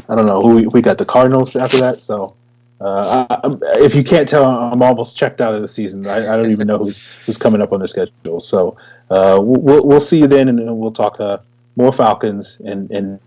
I don't know who we got, the Cardinals after that. So if you can't tell, I'm almost checked out of the season. I don't even know who's coming up on their schedule. So we'll see you then, and we'll talk more Falcons and